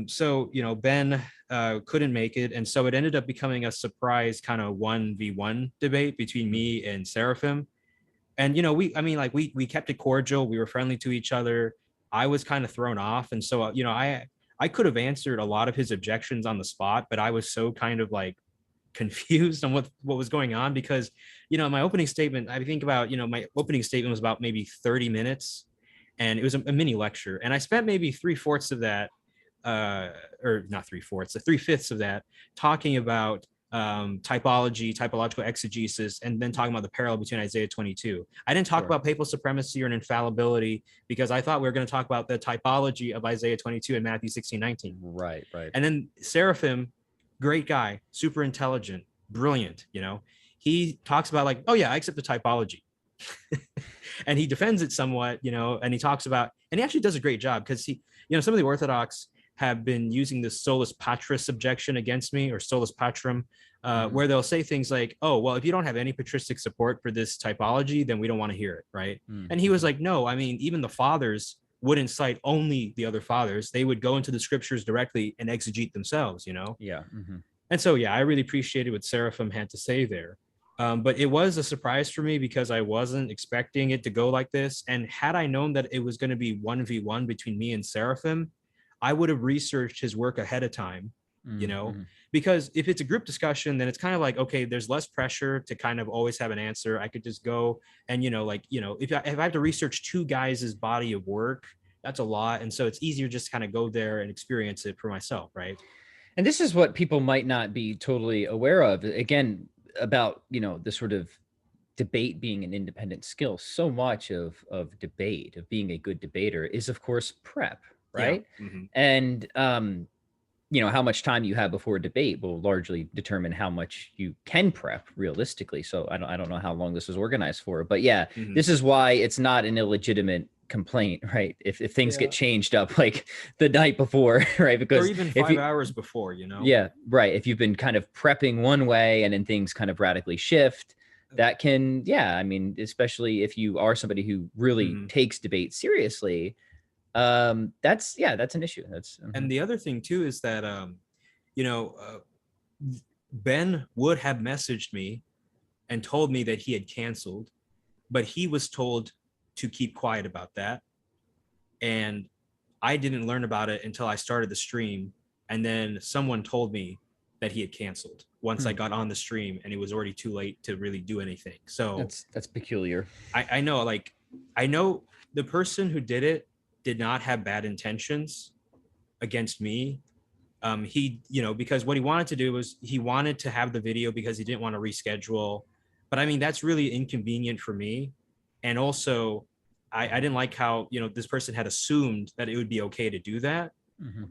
so, Ben couldn't make it. And so it ended up becoming a surprise kind of 1v1 debate between me and Seraphim. And, we kept it cordial. We were friendly to each other. I was kind of thrown off. And so, I could have answered a lot of his objections on the spot, but I was so kind of like confused on what was going on, because, my opening statement, I think about, my opening statement was about maybe 30 minutes, and it was a mini lecture. And I spent maybe 3/4 of that, or not 3/4, 3/5 of that talking about typological exegesis, and then talking about the parallel between Isaiah 22. I didn't talk about papal supremacy or an infallibility, because I thought we were going to talk about the typology of Isaiah 22 and Matthew 16:19. Right. And then Seraphim, great guy, super intelligent, brilliant, he talks about like, oh yeah, I accept the typology. And he defends it somewhat, and he talks about, and he actually does a great job, because he, some of the Orthodox have been using this solus patris objection against me, or solus patrum, where they'll say things like, oh, well, if you don't have any patristic support for this typology, then we don't want to hear it, right? And he was like, no, I mean, even the fathers wouldn't cite only the other fathers. They would go into the scriptures directly and exegete themselves, Yeah. And so, yeah, I really appreciated what Seraphim had to say there. But it was a surprise for me, because I wasn't expecting it to go like this. And had I known that it was going to be 1v1 between me and Seraphim, I would have researched his work ahead of time, because if it's a group discussion, then it's kind of like, okay, there's less pressure to kind of always have an answer. I could just go and, if I have to research 2 guys' body of work, that's a lot. And so it's easier just to kind of go there and experience it for myself, right? And this is what people might not be totally aware of. Again, about, the sort of debate being an independent skill. So much of debate, of being a good debater, is of course prep, right? Yeah. And how much time you have before a debate will largely determine how much you can prep realistically. So I don't know how long this was organized for, but yeah, this is why it's not an illegitimate complaint, right? If things get changed up like the night before, right? Because or even 5 hours before, Yeah, right. If you've been kind of prepping one way and then things kind of radically shift, that can, especially if you are somebody who really takes debate seriously, that's an issue. And the other thing too is that Ben would have messaged me and told me that he had canceled, but he was told to keep quiet about that. And I didn't learn about it until I started the stream. And then someone told me that he had canceled once I got on the stream, and it was already too late to really do anything. So that's peculiar. I know the person who did it did not have bad intentions against me. He, because what he wanted to do was he wanted to have the video because he didn't want to reschedule. But I mean, that's really inconvenient for me. And also, I didn't like how, this person had assumed that it would be okay to do that.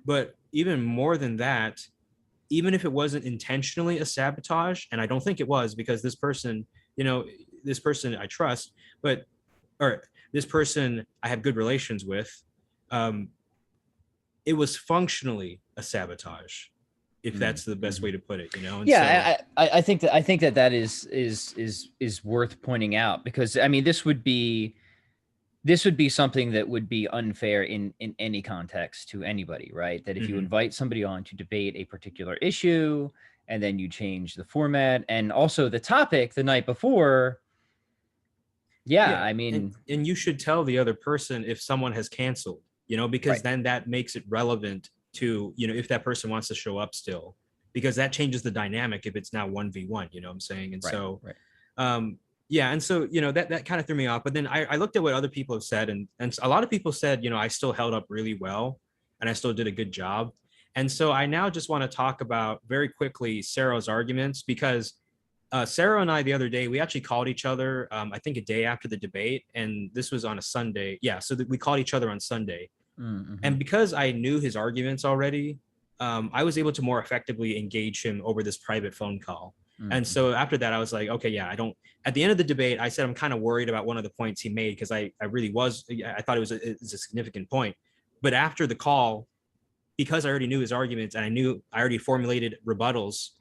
But even more than that, even if it wasn't intentionally a sabotage, and I don't think it was, because this person, this person I trust, or this person I have good relations with, it was functionally a sabotage, if that's the best way to put it, And yeah, so, I think that is worth pointing out, because I mean, this would be something that would be unfair in any context to anybody, right? That if you invite somebody on to debate a particular issue and then you change the format and also the topic the night before, I mean, and you should tell the other person if someone has canceled. because then that makes it relevant to, if that person wants to show up still, because that changes the dynamic if it's now 1v1, you know what I'm saying? And yeah. And so, that kind of threw me off. But then I looked at what other people have said, and a lot of people said, I still held up really well and I still did a good job. And so I now just want to talk about very quickly Sarah's arguments, because Sarah and I the other day, we actually called each other, I think a day after the debate, and this was on a Sunday. Yeah, so we called each other on Sunday. Mm-hmm. And because I knew his arguments already, I was able to more effectively engage him over this private phone call. Mm-hmm. And so after that, I was like, okay, yeah, at the end of the debate, I said, I'm kind of worried about one of the points he made, because I thought it was a significant point. But after the call, because I already knew his arguments and I already formulated rebuttals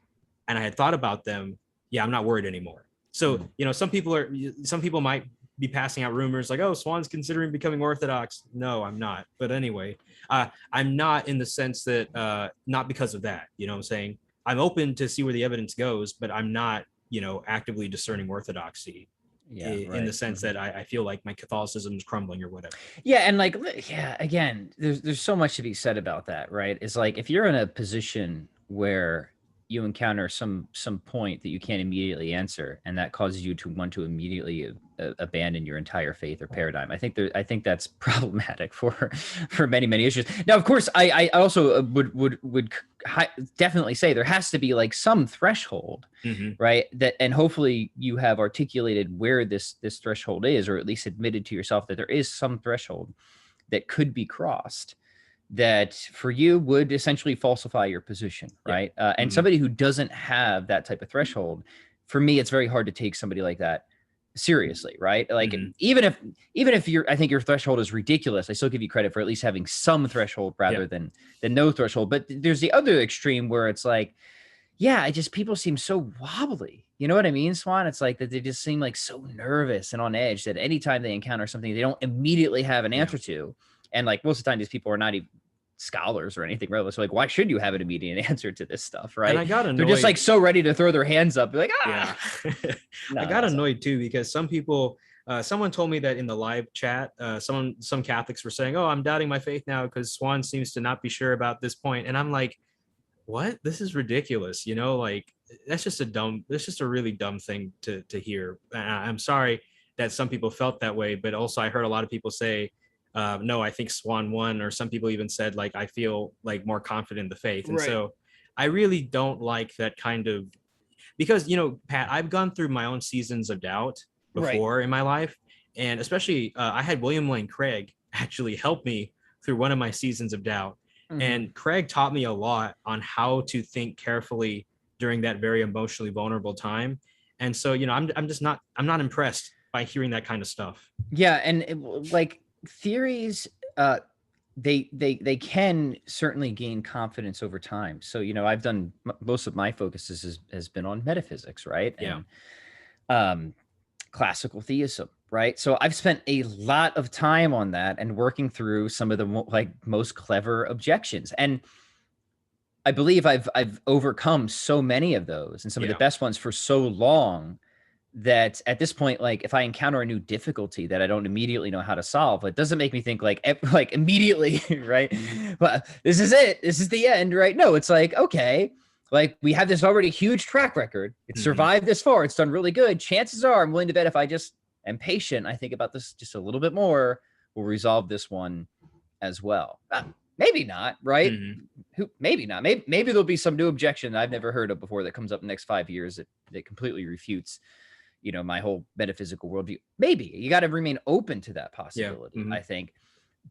and I had thought about them, yeah, I'm not worried anymore. So, some people might be passing out rumors like, oh, Swan's considering becoming Orthodox. No, I'm not. But anyway, I'm not in the sense that, not because of that, you know what I'm saying? I'm open to see where the evidence goes, but I'm not, actively discerning Orthodoxy in the sense that I feel like my Catholicism is crumbling or whatever. Yeah. And again, there's so much to be said about that, right? It's like, if you're in a position where you encounter some point that you can't immediately answer, and that causes you to want to immediately abandon your entire faith or paradigm, I think that's problematic for many issues. Now, of course, I also would definitely say there has to be like some threshold, mm-hmm. right? That, and hopefully you have articulated where this threshold is, or at least admitted to yourself that there is some threshold that could be crossed, that for you would essentially falsify your position, right? And mm-hmm. somebody who doesn't have that type of threshold, for me, it's very hard to take somebody like that seriously, right? Like, mm-hmm. even if I think your threshold is ridiculous, I still give you credit for at least having some threshold rather than no threshold. But there's the other extreme where it's like, people seem so wobbly. You know what I mean, Swan? It's like that they just seem like so nervous and on edge that anytime they encounter something they don't immediately have an answer to. And like most of the time, these people are not even scholars or anything, right? So like, why should you have an immediate answer to this stuff, right? And I got annoyed. They're just like so ready to throw their hands up, like, ah. Yeah. I got annoyed too, because some people, someone told me that in the live chat, some Catholics were saying, "Oh, I'm doubting my faith now because Swan seems to not be sure about this point." And I'm like, what? This is ridiculous. Like that's just a really dumb thing to hear. I'm sorry that some people felt that way, but also I heard a lot of people say, no, I think Swan won, or some people even said like, I feel like more confident in the faith. And so I really don't like that kind of, because, Pat, I've gone through my own seasons of doubt before in my life. And especially I had William Lane Craig actually help me through one of my seasons of doubt. Mm-hmm. And Craig taught me a lot on how to think carefully during that very emotionally vulnerable time. And so, I'm not impressed by hearing that kind of stuff. Yeah. And like, theories, they can certainly gain confidence over time. So, I've done most of my focus has been on metaphysics, right? Yeah. And classical theism, right? So I've spent a lot of time on that and working through some of the most clever objections. And I believe I've overcome so many of those and some of the best ones for so long, that at this point, like if I encounter a new difficulty that I don't immediately know how to solve, it doesn't make me think like immediately, right? Well, this is it. This is the end, right? No, it's like, okay, like we have this already huge track record. It's survived this far. It's done really good. Chances are I'm willing to bet if I just am patient, I think about this just a little bit more, we'll resolve this one as well. Maybe not, right? Mm-hmm. Maybe not. Maybe there'll be some new objection that I've never heard of before that comes up in the next 5 years that completely refutes my whole metaphysical worldview. Maybe you got to remain open to that possibility, I think.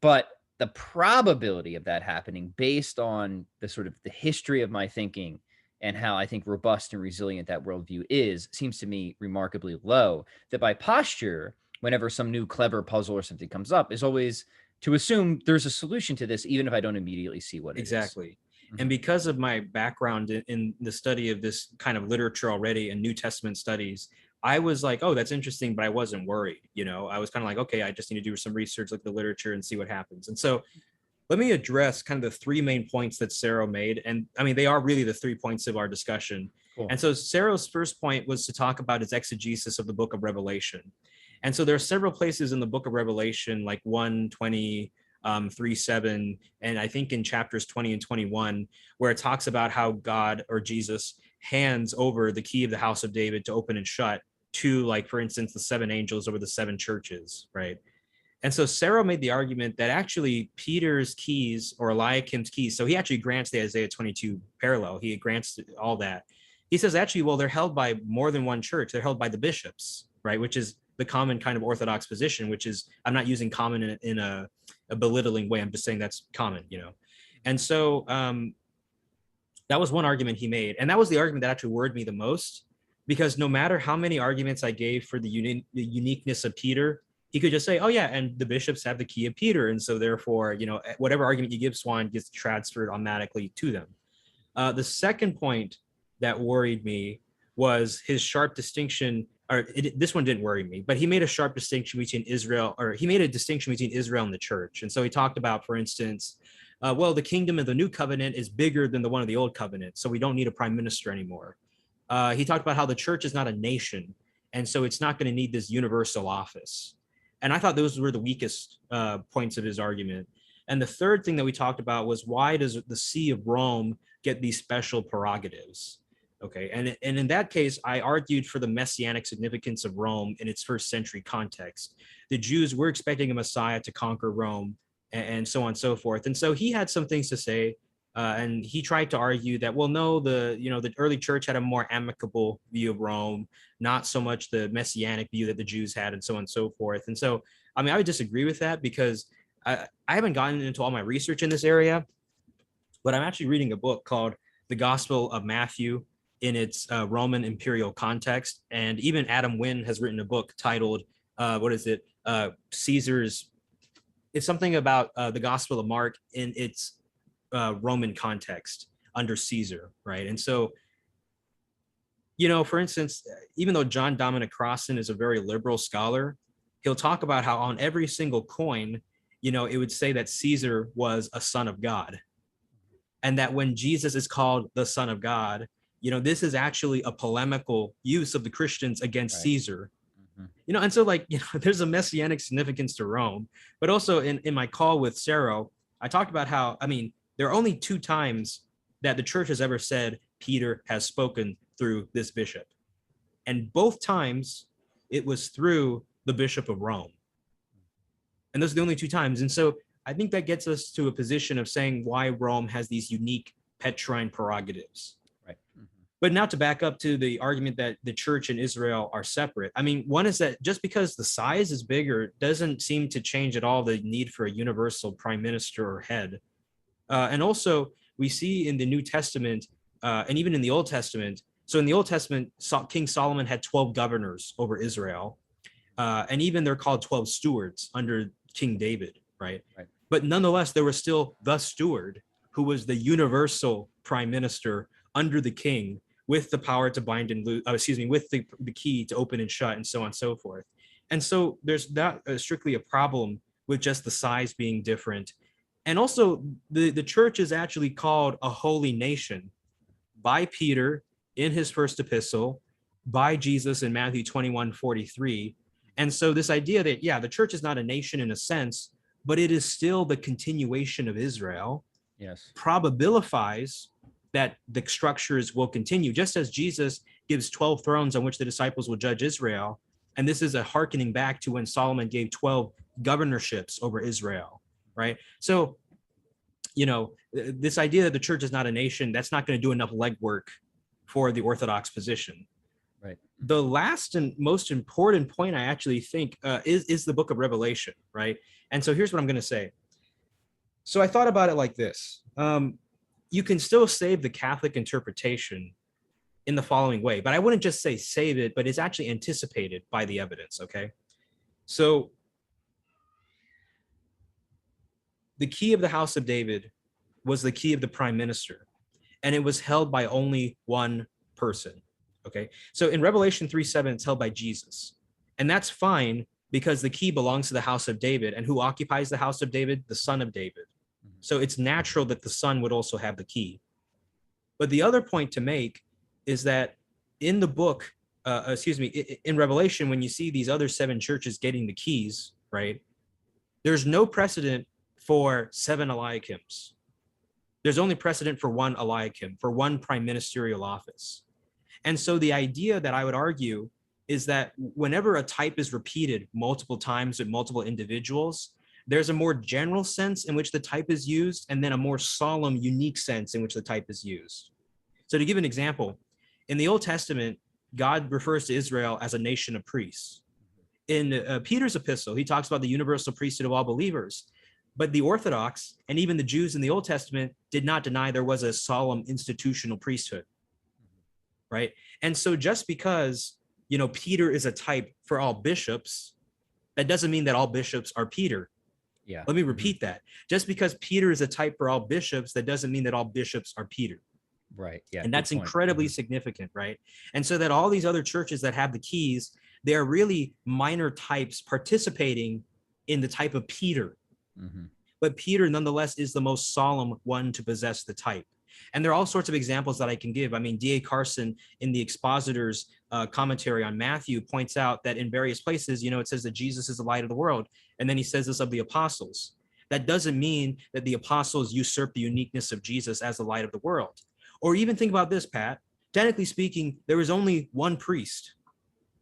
But the probability of that happening based on the sort of the history of my thinking and how I think robust and resilient that worldview seems to me remarkably low. That by posture, whenever some new clever puzzle or something comes up, is always to assume there's a solution to this, even if I don't immediately see what it is. Exactly. And because of my background in the study of this kind of literature already and New Testament studies, I was like, oh, that's interesting, but I wasn't worried. I was kind of like, okay, I just need to do some research, look at the literature and see what happens. And so let me address kind of the three main points that Sarah made. And I mean, they are really the 3 points of our discussion. Cool. And so Sarah's first point was to talk about his exegesis of the book of Revelation. And so there are several places in the book of Revelation, like 1:20, 3:7, and I think in chapters 20 and 21, where it talks about how God or Jesus hands over the key of the house of David to open and shut to, like, for instance, the 7 angels over the 7 churches, right? And so Sarah made the argument that actually Peter's keys, or Eliakim's keys, so he actually grants the Isaiah 22 parallel. He grants all that. He says, actually, well, they're held by more than one church. They're held by the bishops, right? Which is the common kind of Orthodox position, which is, I'm not using common in a belittling way. I'm just saying that's common, you know? And so that was one argument he made. And that was the argument that actually worried me the most, because no matter how many arguments I gave for the uniqueness of Peter, he could just say, oh yeah, and the bishops have the key of Peter. And so therefore, you know, whatever argument you give Swan gets transferred automatically to them. The second point that worried me was his sharp distinction, or this one didn't worry me, but he made a sharp distinction between Israel, or he made a distinction between Israel and the church. And so he talked about, for instance, well, the kingdom of the new covenant is bigger than the one of the old covenant, so we don't need a prime minister anymore. He talked about how the church is not a nation, and so it's not going to need this universal office. And I thought those were the weakest points of his argument. And the third thing that we talked about was, why does the See of Rome get these special prerogatives? Okay, and in that case, I argued for the messianic significance of Rome in its first century context. The Jews were expecting a Messiah to conquer Rome, and so on and so forth. And so he had some things to say, and he tried to argue that, well, no, the early church had a more amicable view of Rome, not so much the messianic view that the Jews had, and so on and so forth. And so, I mean, I would disagree with that, because I haven't gotten into all my research in this area, but I'm actually reading a book called The Gospel of Matthew in its Roman imperial context. And even Adam Wynn has written a book titled, Caesar's, it's something about the Gospel of Mark in its Roman context under Caesar, right? And so, you know, for instance, even though John Dominic Crossan is a very liberal scholar, he'll talk about how on every single coin, you know, it would say that Caesar was a son of God. And that when Jesus is called the Son of God, you know, this is actually a polemical use of the Christians against Caesar. You know, and so, like, you know, there's a messianic significance to Rome. But also in my call with Sarah, I talked about how, I mean, there are only 2 times that the church has ever said Peter has spoken through this bishop. And both times it was through the Bishop of Rome. And those are the only 2 times. And so I think that gets us to a position of saying why Rome has these unique Petrine prerogatives. Right. Mm-hmm. But now to back up to the argument that the church and Israel are separate. I mean, one is that just because the size is bigger doesn't seem to change at all the need for a universal prime minister or head. And also, we see in the New Testament, and even in the Old Testament, so in the Old Testament, King Solomon had 12 governors over Israel. And even they're called 12 stewards under King David, right? But nonetheless, there was still the steward, who was the universal prime minister under the king, with the power to bind and loose, with the key to open and shut, and so on and so forth. And so there's not strictly a problem with just the size being different. And also, the church is actually called a holy nation by Peter in his first epistle, by Jesus in Matthew 21:43. And so this idea that, yeah, the church is not a nation in a sense, but it is still the continuation of Israel, probabilifies that the structures will continue, just as Jesus gives 12 thrones on which the disciples will judge Israel. And this is a hearkening back to when Solomon gave 12 governorships over Israel, right? So, you know, this idea that the church is not a nation, that's not going to do enough legwork for the Orthodox position. Right. The last and most important point I actually think is the book of Revelation, right? And so here's what I'm going to say. So I thought about it like this. You can still save the Catholic interpretation in the following way, but I wouldn't just say save it, but it's actually anticipated by the evidence, okay? So the key of the house of David was the key of the prime minister, and it was held by only one person, okay? So in Revelation 3:7, it's held by Jesus, and that's fine because the key belongs to the house of David, and who occupies the house of David? The son of David. So it's natural that the son would also have the key. But the other point to make is that in the book, in Revelation, when you see these other 7 churches getting the keys, right, there's no precedent for 7 Eliakims. There's only precedent for 1 Eliakim, for 1 prime ministerial office. And so the idea that I would argue is that whenever a type is repeated multiple times with multiple individuals, there's a more general sense in which the type is used, and then a more solemn, unique sense in which the type is used. So to give an example, in the Old Testament, God refers to Israel as a nation of priests. In Peter's epistle, he talks about the universal priesthood of all believers. But the Orthodox and even the Jews in the Old Testament did not deny there was a solemn institutional priesthood, right? And so just because, Peter is a type for all bishops, that doesn't mean that all bishops are Peter. Yeah. Let me repeat that. Just because Peter is a type for all bishops, that doesn't mean that all bishops are Peter. Right. Yeah. And that's incredibly significant, right? And so that all these other churches that have the keys, they are really minor types participating in the type of Peter. But Peter, nonetheless, is the most solemn one to possess the type. And there are all sorts of examples that I can give. I mean, D.A. Carson in the Expositor's commentary on Matthew points out that in various places, it says that Jesus is the light of the world. And then he says this of the apostles. That doesn't mean that the apostles usurp the uniqueness of Jesus as the light of the world. Or even think about this, Pat. Technically speaking, there is only one priest,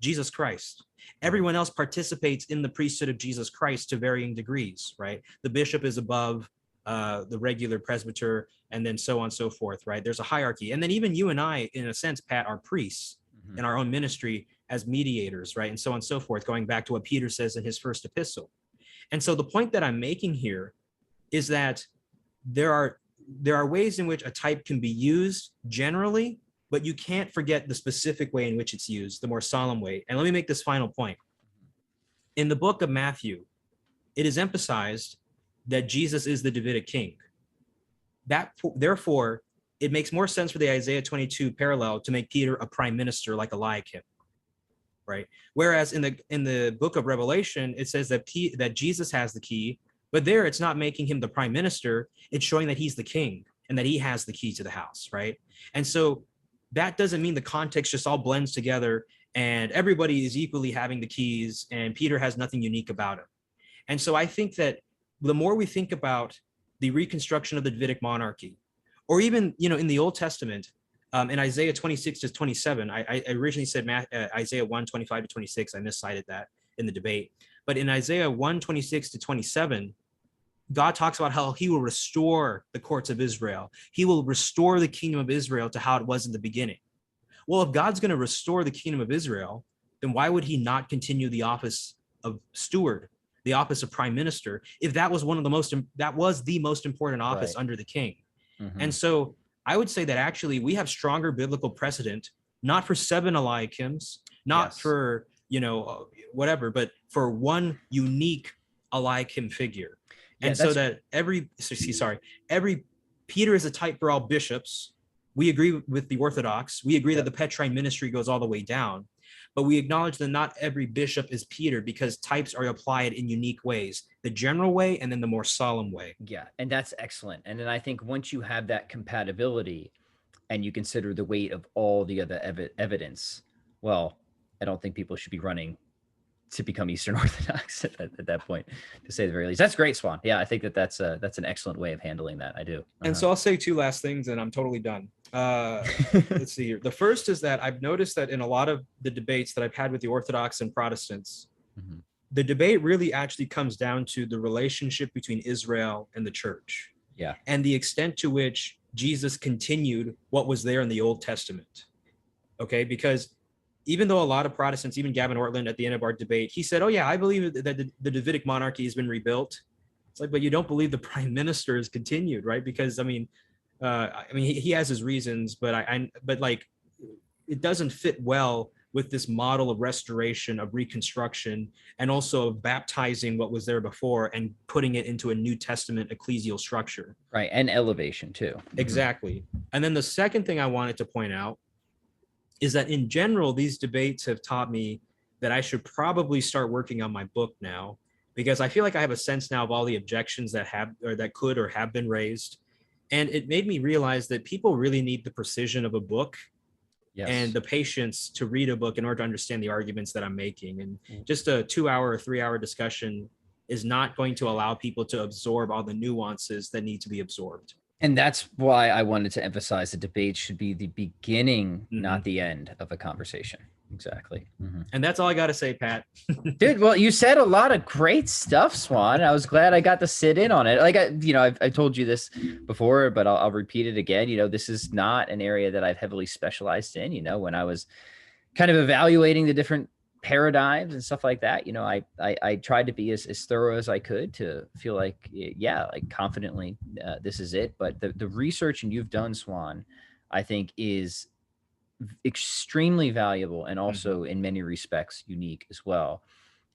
Jesus Christ. Everyone else participates in the priesthood of Jesus Christ to varying degrees, right? The bishop is above the regular presbyter, and then so on and so forth, right? There's a hierarchy. And then even you and I, in a sense, Pat, are priests in our own ministry as mediators, right? And so on and so forth, going back to what Peter says in his first epistle. And so the point that I'm making here is that there are ways in which a type can be used generally, but you can't forget the specific way in which it's used, the more solemn way. And let me make this final point. In the book of Matthew, it is emphasized that Jesus is the Davidic king. Therefore, it makes more sense for the Isaiah 22 parallel to make Peter a prime minister like Eliakim, right? Whereas in the book of Revelation, it says that Jesus has the key, but there it's not making him the prime minister. It's showing that he's the king and that he has the key to the house, right? And so that doesn't mean the context just all blends together and everybody is equally having the keys and Peter has nothing unique about him. And so I think that the more we think about the reconstruction of the Davidic monarchy, or even, in the Old Testament, in Isaiah 26 to 27, I originally said Isaiah 1, 25 to 26. I miscited that in the debate. But in Isaiah 1, 26 to 27, God talks about how he will restore the courts of Israel. He will restore the kingdom of Israel to how it was in the beginning. Well, if God's going to restore the kingdom of Israel, then why would he not continue the office of steward, the office of prime minister, if that was the most important office under the king? And so I would say that actually we have stronger biblical precedent, not for 7 Eliakims, not for, whatever, but for one unique Eliakim figure. And so that every Peter is a type for all bishops. We agree with the Orthodox. We agree that the Petrine ministry goes all the way down, but we acknowledge that not every bishop is Peter because types are applied in unique ways, the general way and then the more solemn way. Yeah, and that's excellent. And then I think once you have that compatibility and you consider the weight of all the other evidence, well, I don't think people should be running to become Eastern Orthodox at that point, to say the very least. That's great, Swan. Yeah, I think that's an excellent way of handling that. I do. And so I'll say 2 last things and I'm totally done. Let's see here. The first is that I've noticed that in a lot of the debates that I've had with the Orthodox and Protestants, the debate really actually comes down to the relationship between Israel and the church. Yeah. And the extent to which Jesus continued what was there in the Old Testament. Okay, because even though a lot of Protestants, even Gavin Ortlund at the end of our debate, he said, oh yeah, I believe that the Davidic monarchy has been rebuilt. It's like, but you don't believe the prime minister has continued, right? Because he has his reasons, but it doesn't fit well with this model of restoration, of reconstruction, and also of baptizing what was there before and putting it into a New Testament ecclesial structure. Right, and elevation too. Exactly. And then the second thing I wanted to point out is that in general, these debates have taught me that I should probably start working on my book now, because I feel like I have a sense now of all the objections that could or have been raised. And it made me realize that people really need the precision of a book and the patience to read a book in order to understand the arguments that I'm making. And just a 2-hour or 3-hour discussion is not going to allow people to absorb all the nuances that need to be absorbed. And that's why I wanted to emphasize the debate should be the beginning, not the end of a conversation. Exactly. And that's all I got to say, Pat. Dude, well, you said a lot of great stuff, Swan. I was glad I got to sit in on it. Like, I told you this before, but I'll repeat it again. This is not an area that I've heavily specialized in. When I was kind of evaluating the different paradigms and stuff like that, I tried to be as thorough as I could to feel like, like confidently, this is it. But the research and you've done, Swan, I think is extremely valuable and also in many respects unique as well.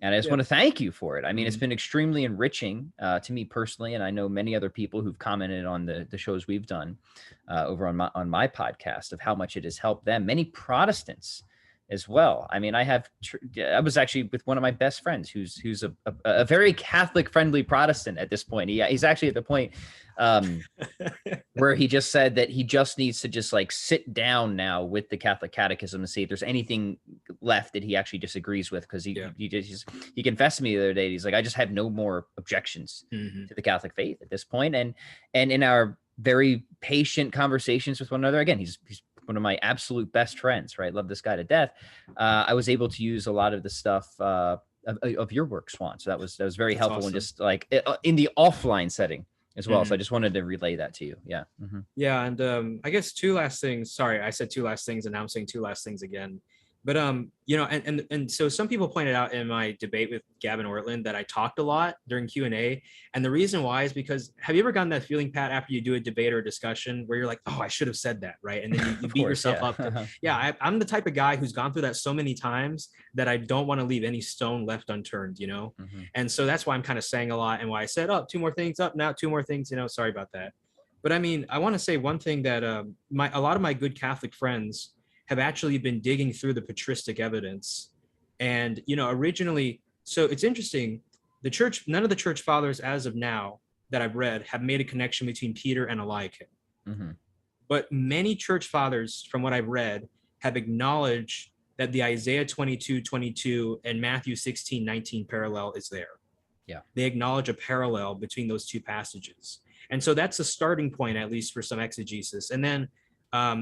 And I just want to thank you for it. I mean, it's been extremely enriching to me personally, and I know many other people who've commented on the shows we've done over on my podcast of how much it has helped them. Many Protestants as well. I mean, I was actually with one of my best friends who's a very Catholic friendly Protestant at this point. He's actually at the point where he just said that he just needs to just like sit down now with the Catholic Catechism and see if there's anything left that he actually disagrees with. Cause he confessed to me the other day. He's like, I just have no more objections to the Catholic faith at this point. And in our very patient conversations with one another, again, he's one of my absolute best friends, right? Love this guy to death. I was able to use a lot of the stuff of your work, Swan. So that was very helpful. Awesome. And just like in the offline setting as well. So I just wanted to relay that to you. Yeah. Yeah. And I guess two last things. Sorry, I said two last things and now I'm saying two last things again. But, and so some people pointed out in my debate with Gavin Ortlund that I talked a lot during Q&A. And the reason why is because, have you ever gotten that feeling, Pat, after you do a debate or a discussion where you're like, oh, I should have said that, right? And then you beat yourself up. I'm the type of guy who's gone through that so many times that I don't want to leave any stone left unturned, And so that's why I'm kind of saying a lot and why I said, oh, two more things up now, two more things, sorry about that. But I mean, I want to say one thing that a lot of my good Catholic friends have actually been digging through the patristic evidence. And, originally, so it's interesting, none of the church fathers as of now that I've read have made a connection between Peter and Eliakim. But many church fathers, from what I've read, have acknowledged that the Isaiah 22:22 and Matthew 16:19 parallel is there. Yeah. They acknowledge a parallel between those two passages. And so that's a starting point, at least for some exegesis. And then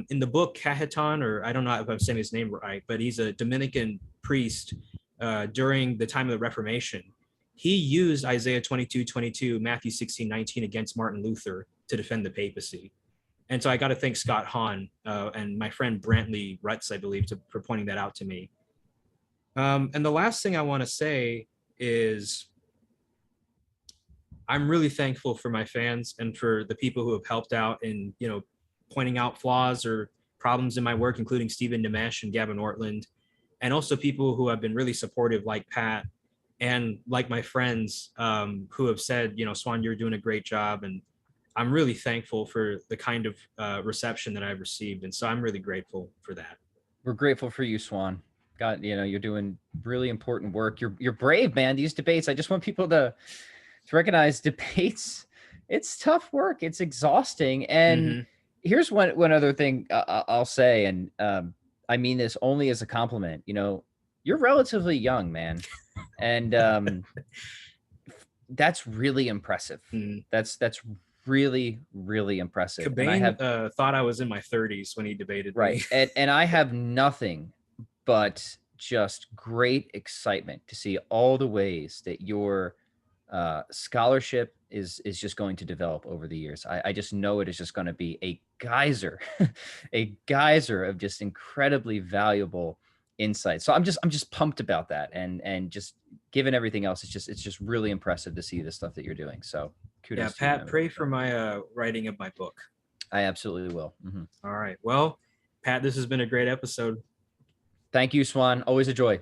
in the book Cajetan, or I don't know if I'm saying his name right, but he's a Dominican priest during the time of the Reformation. He used Isaiah 22:22, Matthew 16:19 against Martin Luther to defend the papacy. And so I got to thank Scott Hahn and my friend Brantley Rutz, I believe, for pointing that out to me. And the last thing I want to say is I'm really thankful for my fans and for the people who have helped out in, pointing out flaws or problems in my work, including Stephen Nimesh and Gavin Ortlund, and also people who have been really supportive like Pat and like my friends who have said, Swan, you're doing a great job. And I'm really thankful for the kind of reception that I've received. And so I'm really grateful for that. We're grateful for you, Swan. God, you're doing really important work. You're brave, man. These debates, I just want people to recognize debates. It's tough work. It's exhausting. And here's one other thing I'll say, and I mean this only as a compliment. You're relatively young, man, and that's really impressive. That's really, really impressive. Cobain thought I was in my 30s when he debated me. And I have nothing but just great excitement to see all the ways that your scholarship is just going to develop over the years. I just know it is just going to be a geyser of just incredibly valuable insights. So I'm just pumped about that, and just given everything else, it's just really impressive to see the stuff that you're doing. So kudos. Yeah, Pat, pray for my writing of my book. I absolutely will. All right. Well, Pat, this has been a great episode. Thank you, Swan. Always a joy.